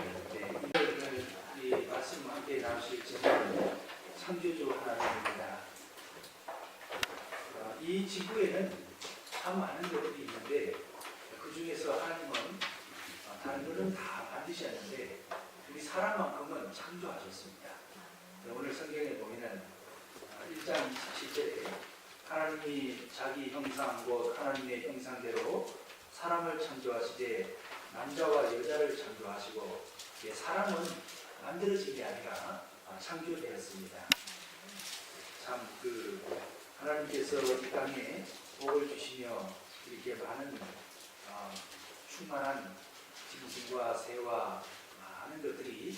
이 말씀 함께 나누실 제목은 창조주 하나님입니다. 이 지구에는 참 많은 것들이 있는데 그 중에서 하나님은 다른 것은 다 만드셨는데 우리 사람만큼은 창조하셨습니다. 오늘 성경에 보면은 1장 27절에 하나님이 자기 형상 곧 하나님의 형상대로 사람을 창조하시되 남자와 여자를 창조하시고 사람은 만들어진 게 아니라 창조되었습니다. 참 하나님께서 이 땅에 복을 주시며 이렇게 많은 충만한 짐승과 새와 많은 것들이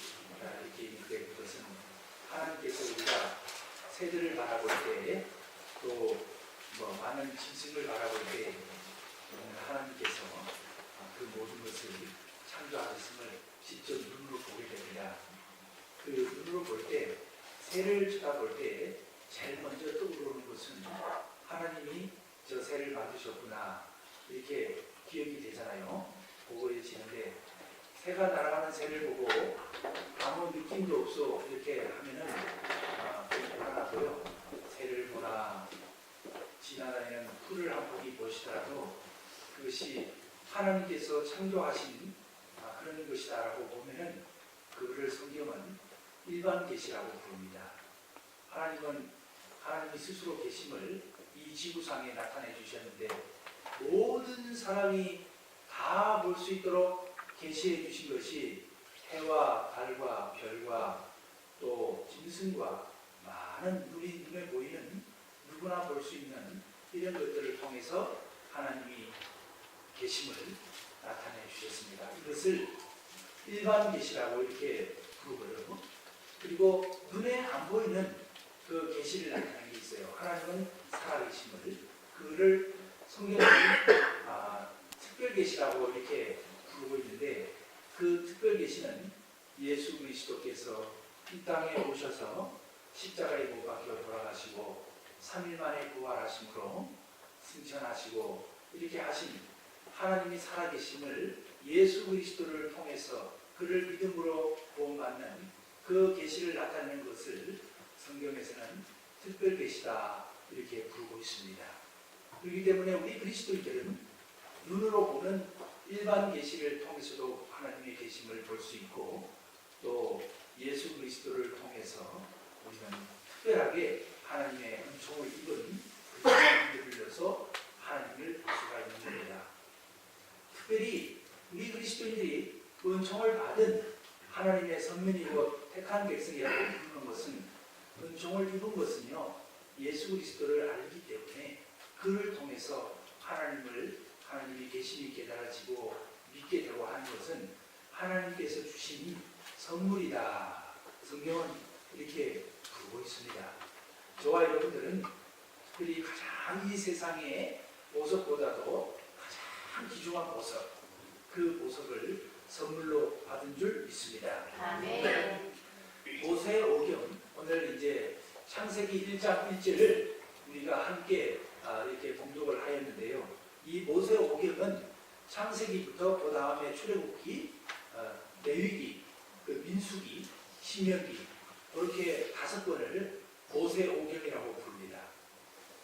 이렇게 있는데 그것은 하나님께서 우리가 새들을 바라볼 때 또 많은 짐승을 바라볼 때 하나님께서 그 모든 것을 창조하셨음을 직접 눈으로 보게 됩니다. 그 눈으로 볼 때 새를 쳐다볼 때 제일 먼저 떠오르는 것은 하나님이 저 새를 만드셨구나 이렇게 기억이 되잖아요. 보고해지는데 새가 날아가는 새를 보고 아무 느낌도 없어 이렇게 하면은 좀 불안하고요. 새를 보나 지나다니는 풀을 한 포기 보시더라도 그것이 하나님께서 창조하신 그런 것이다라고 보면은 그거를 성경은 일반 계시라고 부릅니다. 하나님이 스스로 계심을 이 지구상에 나타내 주셨는데 모든 사람이 다 볼 수 있도록 계시해 주신 것이 해와 달과 별과 또 짐승과 많은 우리 눈에 보이는 누구나 볼 수 있는 이런 것들을 통해서 하나님이 계심을 나타내 주셨습니다. 이것을 일반 계시라고 이렇게 부르고요. 그리고 눈에 안 보이는 그 계시를 나타내는 게 있어요. 하나님은 살아계심을 그를 성경은 특별 계시라고 이렇게 부르고 있는데 그 특별 계시는 예수 그리스도께서 이 땅에 오셔서 십자가에 못 박혀 돌아가시고 3일 만에 부활하심으로 승천하시고 이렇게 하신 하나님이 살아계심을 예수 그리스도를 통해서 그를 믿음으로 구원받는 그 계시를 나타내는 것을 성경에서는 특별 계시다 이렇게 부르고 있습니다. 그렇기 때문에 우리 그리스도인들은 눈으로 보는 일반 계시를 통해서도 하나님의 계심을 볼 수 있고 또 예수 그리스도를 통해서 우리는 특별하게 하나님의 은총을 입은 그들을 빌려서 하나님을 볼 수가 있는 겁니다. 특별히 우리 그리스도인들이 은총을 받은 하나님의 선민이고 택한 백성이라고 부르는 것은 은총을 입은 것은요 예수 그리스도를 알기 때문에 그를 통해서 하나님이 계심이 깨달아지고 믿게 되고 하는 것은 하나님께서 주신 선물이다. 성경은 이렇게 부르고 있습니다. 저와 여러분들은 특별히 가장 이 세상의 보석보다도 참 귀중한 보석, 그 보석을 선물로 받은 줄 믿습니다. 아멘. 모세 오경, 오늘 이제 창세기 1장 1절을 우리가 함께 이렇게 봉독을 하였는데요. 이 모세 오경은 창세기부터 그 다음에 출애굽기, 레위기, 그 민수기, 신명기 이렇게 5권을 모세 오경이라고 부릅니다.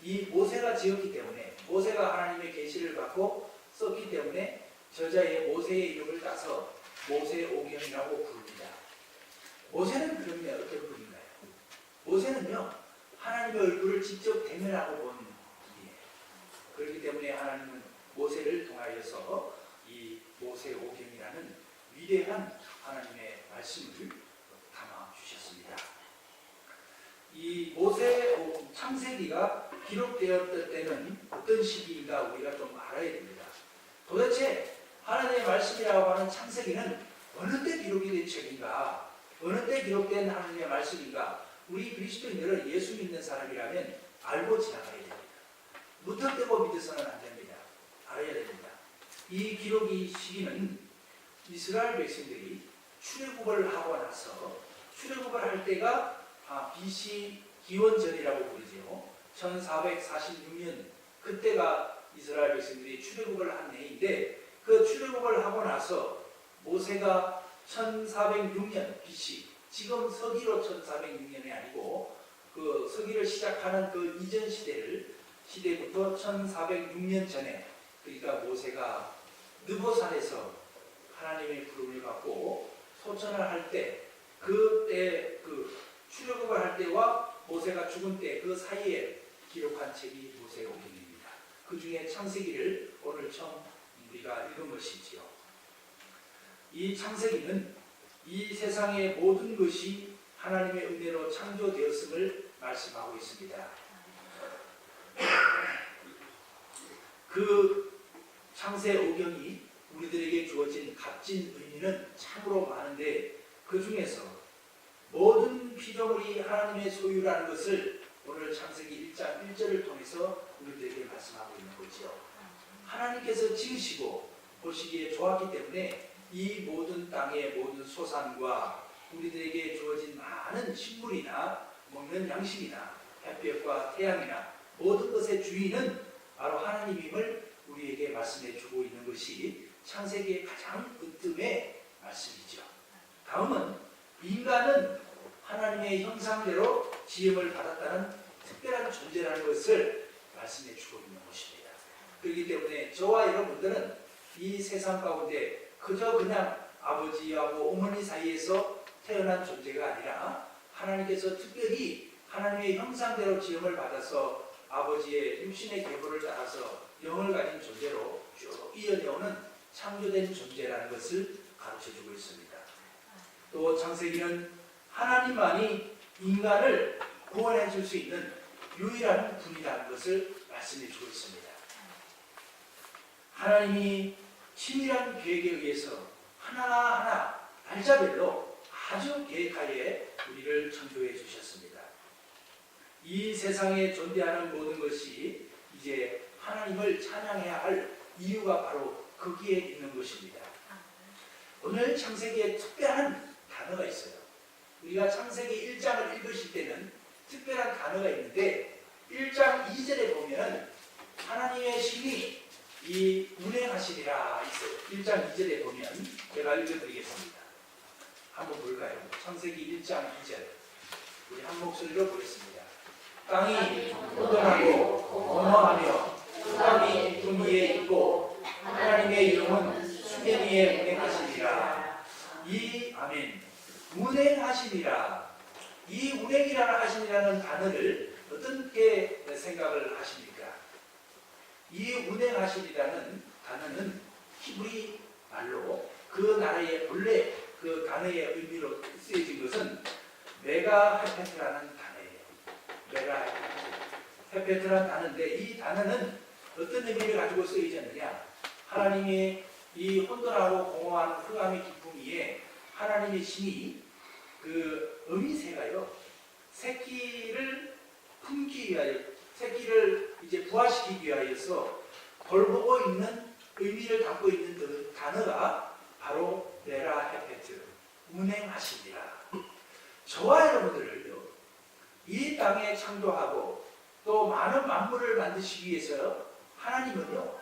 이 모세가 지었기 때문에, 모세가 하나님의 계시를 받고 썼기 때문에 저자의 모세의 이름을 따서 모세 오경이라고 부릅니다. 모세는 그러면 어떻게 부른가요? 모세는요, 하나님의 얼굴을 직접 대면하고 본 분이에요. 그렇기 때문에 하나님은 모세를 통하여서 이 모세 오경이라는 위대한 하나님의 말씀을 담아 주셨습니다. 이 모세 창세기가 기록되었던 때는 어떤 시기인가 우리가 좀 알아야 됩니다. 도대체 하나님의 말씀이라고 하는 창세기는 어느 때 기록이 된 책인가? 어느 때 기록된 하나님의 말씀인가? 우리 그리스도인들은 예수 믿는 사람이라면 알고 지나가야 됩니다. 무턱대고 믿어서는 안 됩니다. 알아야 됩니다. 이 기록이 시기는 이스라엘 백성들이 출애굽을 하고 나서, 출애굽을 할 때가 BC 기원전이라고 부르죠. 1446년, 그때가 이스라엘 백성들이 출애굽을 한 해인데, 그 출애굽을 하고 나서 모세가 1406년 BC, 지금 서기로 1406년이 아니고 그 서기를 시작하는 그 이전 시대부터 1406년 전에, 그러니까 모세가 느보산에서 하나님의 부름을 받고 소천을 할 때, 그때 그 출애굽을 할 때와 모세가 죽은 때 그 사이에 기록한 책이 모세오경입니다. 그 중에 창세기를 오늘 처음 우리가 읽은 것이지요. 이 창세기는 이 세상의 모든 것이 하나님의 은혜로 창조되었음을 말씀하고 있습니다. 그 창세오경이 우리들에게 주어진 값진 의미는 참으로 많은데, 그 중에서 모든 피조물이 하나님의 소유라는 것을 오늘 창세기 1장 1절을 통해서 우리들에게 말씀하고 있는 거죠. 하나님께서 지으시고 보시기에 좋았기 때문에 이 모든 땅의 모든 소산과 우리들에게 주어진 많은 식물이나 먹는 양식이나 햇볕과 태양이나 모든 것의 주인은 바로 하나님임을 우리에게 말씀해 주고 있는 것이 창세기의 가장 끝쯤의 말씀이죠. 다음은 인간은 하나님의 형상대로 지음을 받았다는 특별한 존재라는 것을 말씀해 주고 있는 것입니다. 그렇기 때문에 저와 여러분들은 이 세상 가운데 그저 그냥 아버지하고 어머니 사이에서 태어난 존재가 아니라, 하나님께서 특별히 하나님의 형상대로 지음을 받아서 아버지의 육신의 계보를 따라서 영을 가진 존재로 쭉 이어내오는 창조된 존재라는 것을 가르쳐주고 있습니다. 또 창세기는 하나님만이 인간을 구원해 줄 수 있는 유일한 분이라는 것을 말씀해 주고 있습니다. 하나님이 치밀한 계획에 의해서 하나하나 날짜별로 아주 계획하에 우리를 창조해 주셨습니다. 이 세상에 존재하는 모든 것이 이제 하나님을 찬양해야 할 이유가 바로 거기에 있는 것입니다. 오늘 창세기에 특별한 단어가 있어요. 우리가 창세기 1장을 읽으실 때는 특별한 단어가 있는데, 1장 2절에 보면 하나님의 신이 이 운행하시리라 있어요. 1장 2절에 보면 제가 읽어드리겠습니다. 한번 볼까요? 창세기 1장 2절, 우리 한 목소리로 보겠습니다. 땅이 혼돈하고 공허하며 흑암이 둠 위에 있고 하나님의 영은 수면 위에 운행하시니라. 이 아멘. 운행하시니라. 이 운행이라는 하시니라는 단어를 어떻게 생각을 하십니까? 이 운행하시니라는 단어는 히브리 말로 그 나라의 본래 그 단어의 의미로 쓰여진 것은 메가헤페트라는 단어예요. 메가헤페트라는 단어인데, 이 단어는 어떤 의미를 가지고 쓰여졌느냐? 하나님의 이 혼돈하고 공허한 흑암의 깊음 위에 하나님의 신이 그 어미새가요, 새끼를 품기 위하여, 새끼를 이제 부화시키기 위하여서 돌보고 있는 의미를 담고 있는 그 단어가 바로 레라 헤페트, 운행하시리라. 저와 여러분들을요, 이 땅에 창조하고 또 많은 만물을 만드시기 위해서 하나님은요,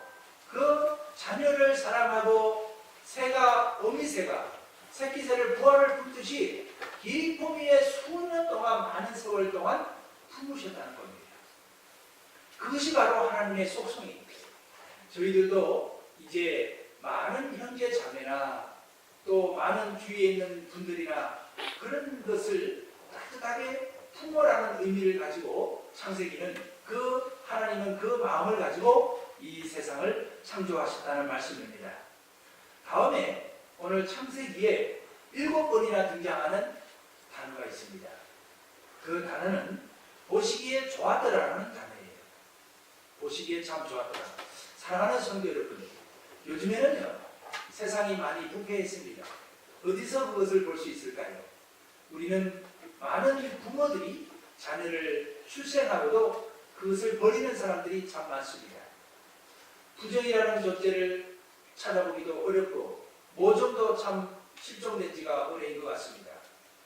그 자녀를 사랑하고 새가, 어미새가 새끼새를 부활을 품듯이 기포미에 수년 동안, 많은 세월 동안 품으셨다는 겁니다. 그것이 바로 하나님의 속성입니다. 저희들도 이제 많은 형제 자매나 또 많은 주위에 있는 분들이나 그런 것을 따뜻하게 품어라는 의미를 가지고 창세기는 하나님은 그 마음을 가지고 이 세상을 창조하셨다는 말씀입니다. 다음에 오늘 창세기에 7번이나 등장하는 단어가 있습니다. 그 단어는 보시기에 좋았더라는 단어예요. 보시기에 참 좋았더라. 사랑하는 성도 여러분, 요즘에는요, 세상이 많이 부패했습니다. 어디서 그것을 볼 수 있을까요? 우리는 많은 부모들이 자녀를 출생하고도 그것을 버리는 사람들이 참 많습니다. 부정이라는 존재를 찾아보기도 어렵고 모종도 참 실종된 지가 오래인 것 같습니다.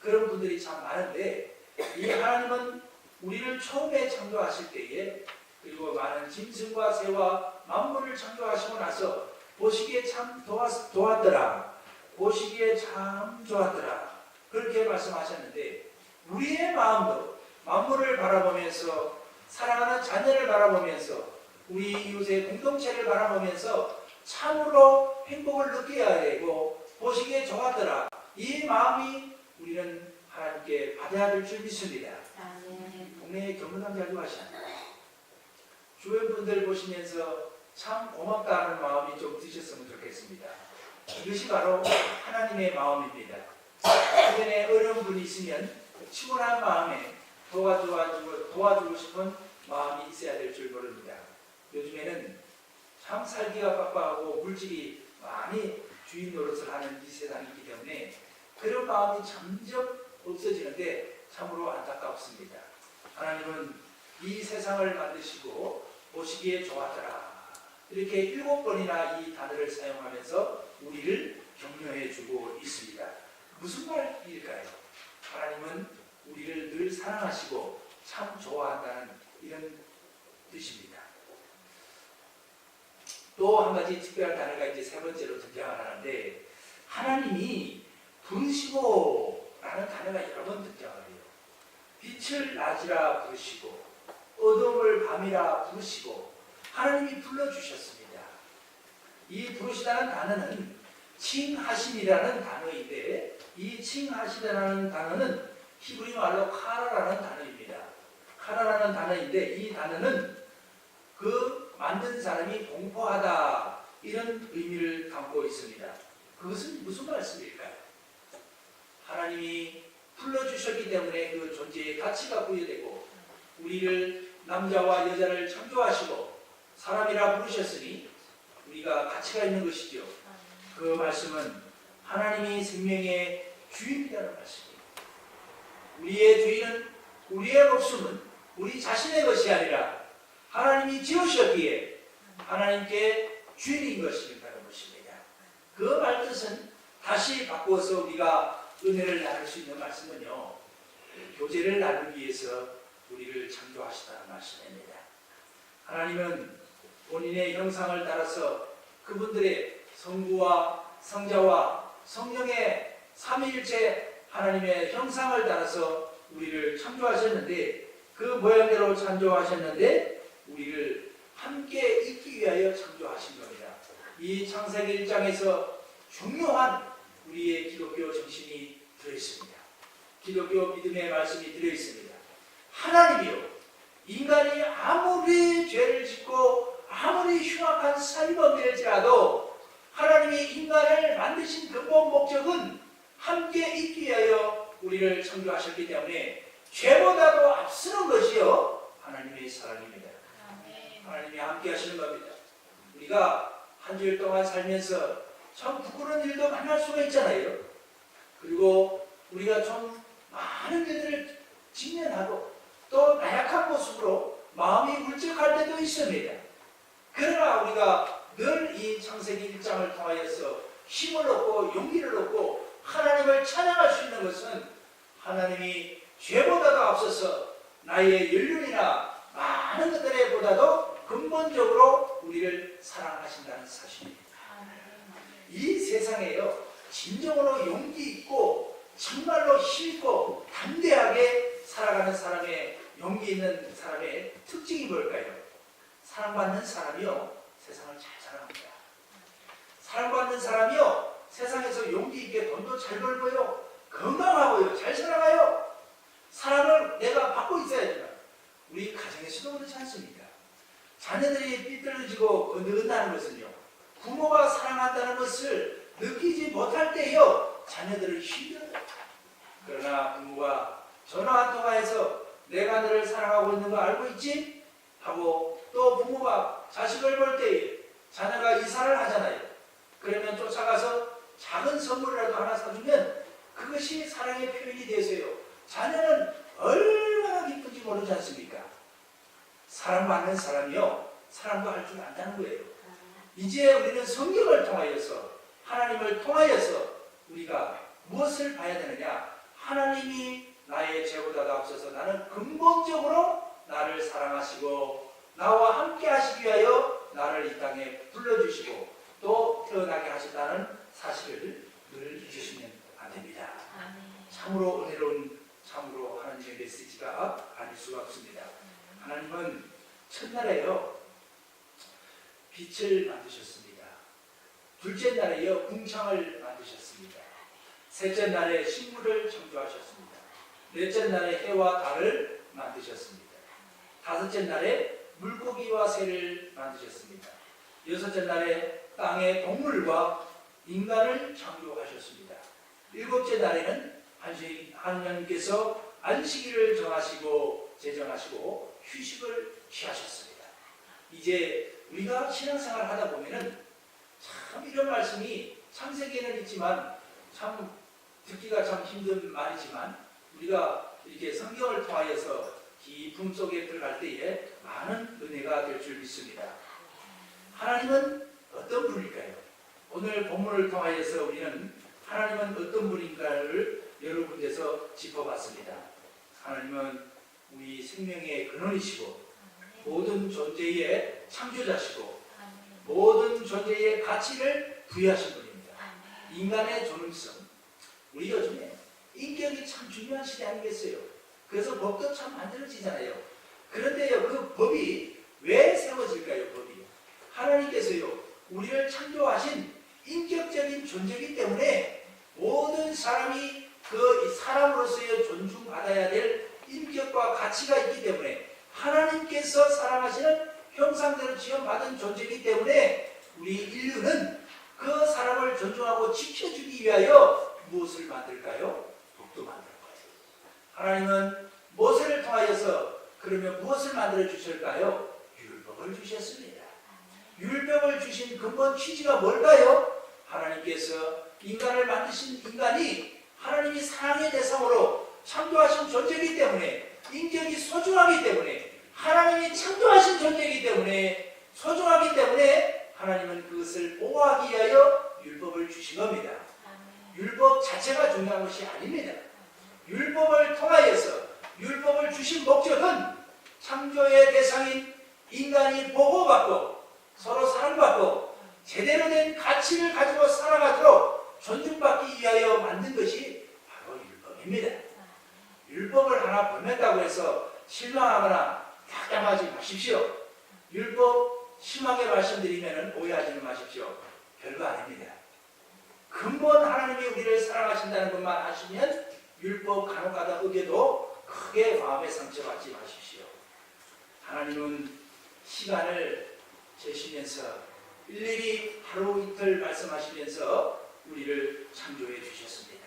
그런 분들이 참 많은데, 이 하나님은 우리를 처음에 창조하실 때에 그리고 많은 짐승과 새와 만물을 창조하시고 나서 보시기에 참 좋았더라, 보시기에 참 좋았더라, 그렇게 말씀하셨는데, 우리의 마음도 만물을 바라보면서, 사랑하는 자녀를 바라보면서, 우리 이웃의 공동체를 바라보면서 참으로 행복을 느껴야 되고 보시기에 좋았더라, 이 마음이 우리는 하나님께 받아야 될 줄 믿습니다. 동네에 경건함 잘 좋아하시나요? 주변 분들 보시면서 참 고맙다는 마음이 좀 드셨으면 좋겠습니다. 이것이 바로 하나님의 마음입니다. 주변에 어려운 분이 있으면 시원한 마음에 도와주고 싶은 마음이 있어야 될 줄 모릅니다. 요즘에는 참 살기가 빡빡하고 물질이 많이 주인 노릇을 하는 이 세상이기 때문에 그런 마음이 점점 없어지는데 참으로 안타깝습니다. 하나님은 이 세상을 만드시고 보시기에 좋았더라, 이렇게 7번이나 이 단어를 사용하면서 우리를 격려해 주고 있습니다. 무슨 말일까요? 하나님은 우리를 늘 사랑하시고 참 좋아한다는 이런 뜻입니다. 또 한 가지 특별한 단어가 이제 세 번째로 등장을 하는데, 하나님이 부르시고 라는 단어가 여러 번 등장을 해요. 빛을 낮이라 부르시고 어둠을 밤이라 부르시고 하나님이 불러주셨습니다. 이 부르시다는 단어는 칭하심이라는 단어인데, 이 칭하시다는 단어는 히브리 말로 카라라는 단어입니다. 카라라는 단어인데, 이 단어는 그 만든 사람이 공포하다, 이런 의미를 담고 있습니다. 그것은 무슨 말씀일까요? 하나님이 불러주셨기 때문에 그 존재의 가치가 부여되고, 우리를 남자와 여자를 창조하시고 사람이라 부르셨으니 우리가 가치가 있는 것이죠. 그 말씀은 하나님이 생명의 주인이라는 말씀입니다. 우리의 주인은, 우리의 목숨은 우리 자신의 것이 아니라 하나님이 지으셨기에 하나님께 주인인 것이라는 것입니다. 그 말뜻은 다시 바꾸어서 우리가 은혜를 나눌 수 있는 말씀은요, 교제를 나누기 위해서 우리를 창조하시다는 말씀입니다. 하나님은 본인의 형상을 따라서 그분들의 성부와 성자와 성령의 삼위일체 하나님의 형상을 따라서 우리를 창조하셨는데, 그 모양대로 창조하셨는데 우리를 함께 있기 위하여 창조하신 겁니다. 이 창세기 1장에서 중요한 우리의 기독교 정신이 들어있습니다. 기독교 믿음의 말씀이 들어있습니다. 하나님이요, 인간이 아무리 죄를 짓고 아무리 흉악한 살범일지라도 하나님이 인간을 만드신 근본 목적은 함께 있기 위하여 우리를 창조하셨기 때문에 죄보다도 앞서는 것이요, 하나님의 사랑입니다. 하나님이 함께 하시는 겁니다. 우리가 한 주일 동안 살면서 참 부끄러운 일도 만날 수가 있잖아요. 그리고 우리가 좀 많은 일들을 직면하고 또 나약한 모습으로 마음이 울적할 때도 있습니다. 그러나 우리가 늘 이 창세기 1장을 통하여서 힘을 얻고 용기를 얻고 하나님을 찬양할 수 있는 것은 하나님이 죄보다도 앞서서 나의 연륜이나 많은 것들에 보다도 근본적으로 우리를 사랑하신다는 사실입니다. 이 세상에요, 진정으로 용기 있고 정말로 힘있고 담대하게 살아가는 사람의, 용기 있는 사람의 특징이 뭘까요? 사랑받는 사람이요, 세상을 잘 살아갑니다. 사랑받는 사람이요, 세상에서 용기 있게 돈도 잘 벌고요, 건강하고요, 잘 살아가요. 사랑을 내가 받고 있어야지만 우리 가정에서도 그렇지 않습니까? 자녀들이 삐뚤어지고 어긋나는 것은요, 부모가 사랑한다는 것을 느끼지 못할 때요, 자녀들을 힘들어요. 그러나 부모가 전화 한 통화해서 내가 너를 사랑하고 있는 거 알고 있지? 하고 또 부모가 자식을 볼 때에 자녀가 이사를 하잖아요. 그러면 쫓아가서 작은 선물이라도 하나 사주면 그것이 사랑의 표현이 되세요. 자녀는 얼마나 기쁜지 모르지 않습니까? 사랑받는 사람이요, 사랑도 할 줄 안다는 거예요. 이제 우리는 성경을 통하여서, 하나님을 통하여서 우리가 무엇을 봐야 되느냐? 하나님이 나의 죄보다도 앞서서 나는 근본적으로 나를 사랑하시고 나와 함께 하시기 위하여 나를 이 땅에 불러주시고 또 태어나게 하셨다는 사실을 늘 잊으시면 안 됩니다. 참으로 은혜로운, 참으로 하나님의 메시지가 아닐 수가 없습니다. 하나님은 첫날에요, 빛을 만드셨습니다. 둘째 날에요, 궁창을 만드셨습니다. 셋째 날에 식물을 창조하셨습니다. 넷째 날에 해와 달을 만드셨습니다. 다섯째 날에 물고기와 새를 만드셨습니다. 여섯째 날에 땅의 동물과 인간을 창조하셨습니다. 일곱째 날에는 하나님께서 안식일을 정하시고 제정하시고 휴식을 취하셨습니다. 이제 우리가 신앙생활을 하다 보면은 참 이런 말씀이 창세기에는 있지만 참 듣기가 참 힘든 말이지만 우리가 이렇게 성경을 통하여서 깊음 속에 들어갈 때에 많은 은혜가 될 줄 믿습니다. 하나님은 어떤 분일까요? 오늘 본문을 통하여서 우리는 하나님은 어떤 분인가를 여러 군데서 짚어봤습니다. 하나님은 우리 생명의 근원이시고 모든 존재의 창조자시고 모든 존재의 가치를 부여하신 분입니다. 인간의 존엄성, 우리 요즘에 인격이 참 중요한 시대 아니겠어요? 그래서 법도 참 만들어지잖아요. 그런데요, 그 법이 왜 세워질까요? 법이 하나님께서요, 우리를 창조하신 인격적인 존재이기 때문에 모든 사람이 그 사람으로서의 존중받아야 될 인격과 가치가 있기 때문에 하나님께서 사랑하시는 형상대로 지원받은 존재이기 때문에 우리 인류는 그 사람을 존중하고 지켜주기 위하여 무엇을 만들까요? 법도 만들 거예요. 하나님은 모세를 통하여서 그러면 무엇을 만들어 주실까요? 율법을 주셨습니다. 율법을 주신 근본 취지가 뭘까요? 하나님께서 인간을 만드신 인간이 하나님이 사랑의 대상으로 창조하신 존재이기 때문에 인격이 소중하기 때문에 하나님이 창조하신 존재이기 때문에 소중하기 때문에 하나님은 그것을 보호하기 위하여 율법을 주신 겁니다. 율법 자체가 중요한 것이 아닙니다. 율법을 통하여서 율법을 주신 목적은 창조의 대상인 인간이 보호받고 서로 사랑받고 제대로 된 가치를 가지고 살아가도록 존중받기 위하여 만든 것이 바로 율법입니다. 율법을 하나 범했다고 해서 실망하거나 답답하지 마십시오. 율법 심하게 말씀드리면 오해하지 마십시오. 별거 아닙니다. 근본 하나님이 우리를 사랑하신다는 것만 아시면 율법 간혹가다 어겨도 크게 마음의 상처받지 마십시오. 하나님은 시간을 재시면서 일일이 하루 이틀 말씀하시면서 우리를 창조해 주셨습니다.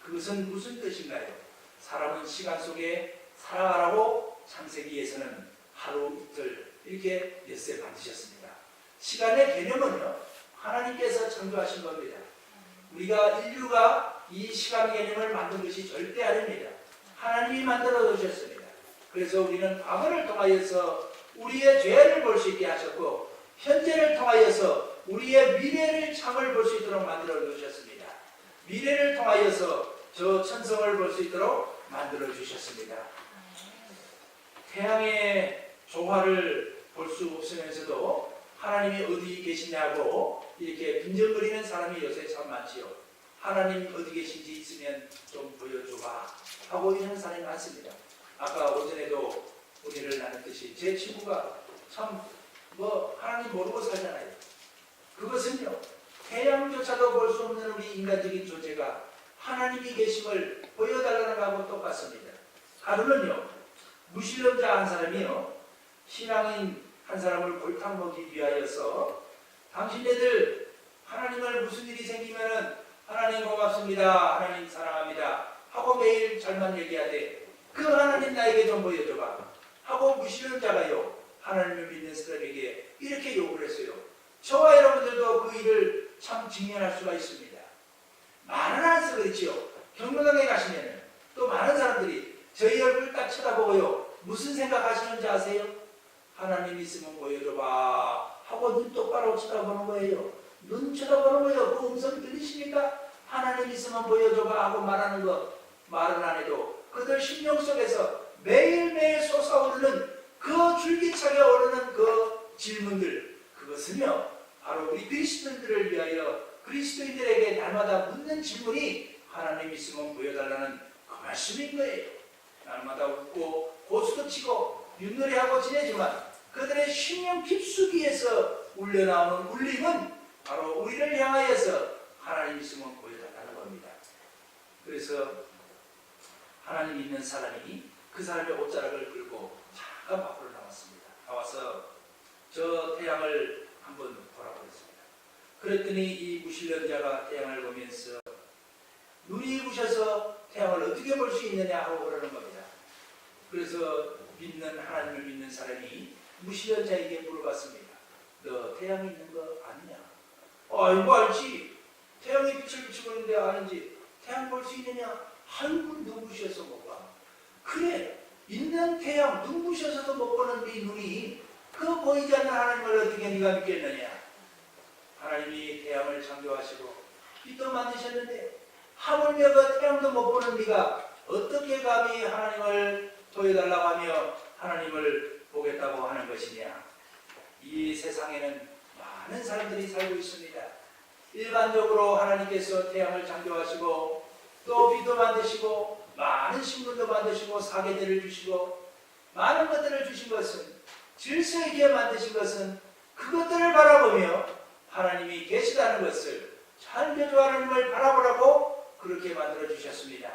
그것은 무슨 뜻인가요? 사람은 시간 속에 살아가라고 창세기에서는 하루 이틀 이렇게 엿새 만드셨습니다. 시간의 개념은요, 하나님께서 창조하신 겁니다. 우리가 인류가 이 시간 개념을 만든 것이 절대 아닙니다. 하나님이 만들어 주셨습니다. 그래서 우리는 과거를 통하여서 우리의 죄를 볼 수 있게 하셨고 현재를 통하여서 우리의 미래를 창을 볼 수 있도록 만들어 주셨습니다. 미래를 통하여서 저 천성을 볼 수 있도록 만들어 주셨습니다. 태양의 조화를 볼 수 없으면서도 하나님이 어디 계시냐고 이렇게 빈정거리는 사람이 요새 참 많지요. 하나님 어디 계신지 있으면 좀 보여줘봐 하고 이러는 사람이 많습니다. 아까 오전에도 우리를 나눴듯이 제 친구가 참 하나님 모르고 살잖아요. 그것은요, 태양조차도 볼 수 없는 우리 인간적인 존재가 하나님이 계심을 보여달라는 것하고 똑같습니다. 하루는요, 무신론자 한 사람이요, 신앙인 한 사람을 골탕 먹이기 위하여서 당신네들 하나님을 무슨 일이 생기면은 하나님 고맙습니다, 하나님 사랑합니다 하고 매일 잘만 얘기하되 그 하나님 나에게 좀 보여줘봐 하고 무신론자가요, 하나님을 믿는 사람에게 이렇게 요구를 했어요. 저와 여러분들도 그 일을 참 직면할 수가 있습니다. 말은 안 해서 그렇지요. 경로당에 가시면 또 많은 사람들이 저희 얼굴 딱 쳐다보고요, 무슨 생각하시는지 아세요? 하나님 있으면 보여줘봐 하고 눈 똑바로 쳐다보는 거예요. 눈 쳐다보는 거예요. 그 음성 들리십니까? 하나님 있으면 보여줘봐 하고 말하는 거 말은 안 해도 그들 심령 속에서 매일매일 솟아오르는 그 줄기차게 오르는 그 질문들, 그것은요 바로 우리 그리스도인들을 위하여 그리스도인들에게 날마다 묻는 질문이 하나님 있으면 보여달라는 그 말씀인 거예요. 날마다 웃고 고수도 치고 윷놀이하고 지내지만 그들의 심령 깊숙이에서 울려나오는 울림은 바로 우리를 향하여서 하나님 있으면 보여달라는 겁니다. 그래서 하나님 있는 사람이 그 사람의 옷자락을 끌고 잠깐 밖으로 나왔습니다. 나와서 저 태양을 한번 돌아보겠습니다. 그랬더니 이 무신론자가 태양을 보면서 눈이 부셔서 태양을 어떻게 볼 수 있느냐 하고 그러는 겁니다. 그래서 하나님을 믿는 사람이 무신론자에게 물어봤습니다. 너 태양이 있는 거 아니냐? 이거 알지. 태양이 빛을 비추고 있는데 아는지. 태양 볼 수 있느냐? 아이고 눈부셔서 못 봐. 그래, 있는 태양 눈부셔서도 못 보는 네 눈이 그 보이지 않는 하나님을 어떻게 네가 믿겠느냐? 하나님이 태양을 창조하시고 빛도 만드셨는데 하물며 그 태양도 못 보는 네가 어떻게 감히 하나님을 보여달라고 하며 하나님을 보겠다고 하는 것이냐? 이 세상에는 많은 사람들이 살고 있습니다. 일반적으로 하나님께서 태양을 창조하시고 또 빛도 만드시고 많은 식물도 만드시고 사계들을 주시고 많은 것들을 주신 것은, 질서 있게 만드신 것은 그것들을 바라보며 하나님이 계시다는 것을, 창조주 하나님을 바라보라고 그렇게 만들어 주셨습니다.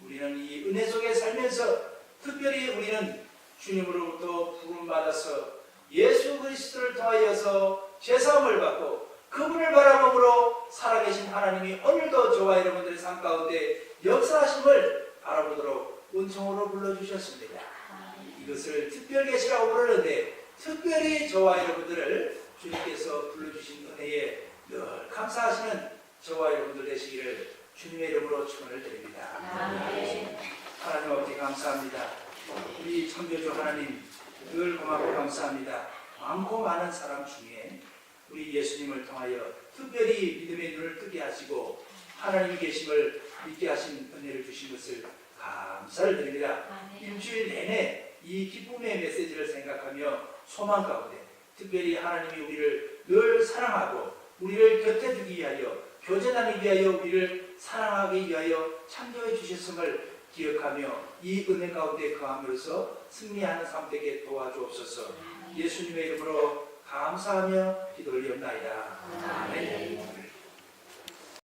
우리는 이 은혜 속에 살면서 특별히 우리는 주님으로부터 부름받아서 예수 그리스도를 통하여서 죄사함을 받고 그분을 바라봄으로 살아계신 하나님이 오늘도 저와 여러분들의 삶 가운데 역사하심을 바라보도록 은총으로 불러주셨습니다. 이것을 특별계시라고 부르는데 특별히 저와 여러분들을 주님께서 불러주신 은혜에 늘 감사하시는 저와 여러분들 되시기를 주님의 이름으로 축원을 드립니다. 하나님 아버지 감사합니다. 우리 창조주 하나님 늘 고맙고 감사합니다. 많고 많은 사람 중에 우리 예수님을 통하여 특별히 믿음의 눈을 뜨게 하시고 하나님이 계심을 믿게 하신 은혜를 주신 것을 감사를 드립니다. 일주일 내내 이 기쁨의 메시지를 생각하며 소망 가운데 특별히 하나님이 우리를 늘 사랑하고 우리를 곁에 두기 위하여 교제하기 위하여 우리를 사랑하기 위하여 창조해 주셨음을 기억하며 이 은혜 가운데 거함으로써 승리하는 삶 되게 도와주옵소서. 예수님의 이름으로 감사하며 기도 올리옵나이다. 아멘.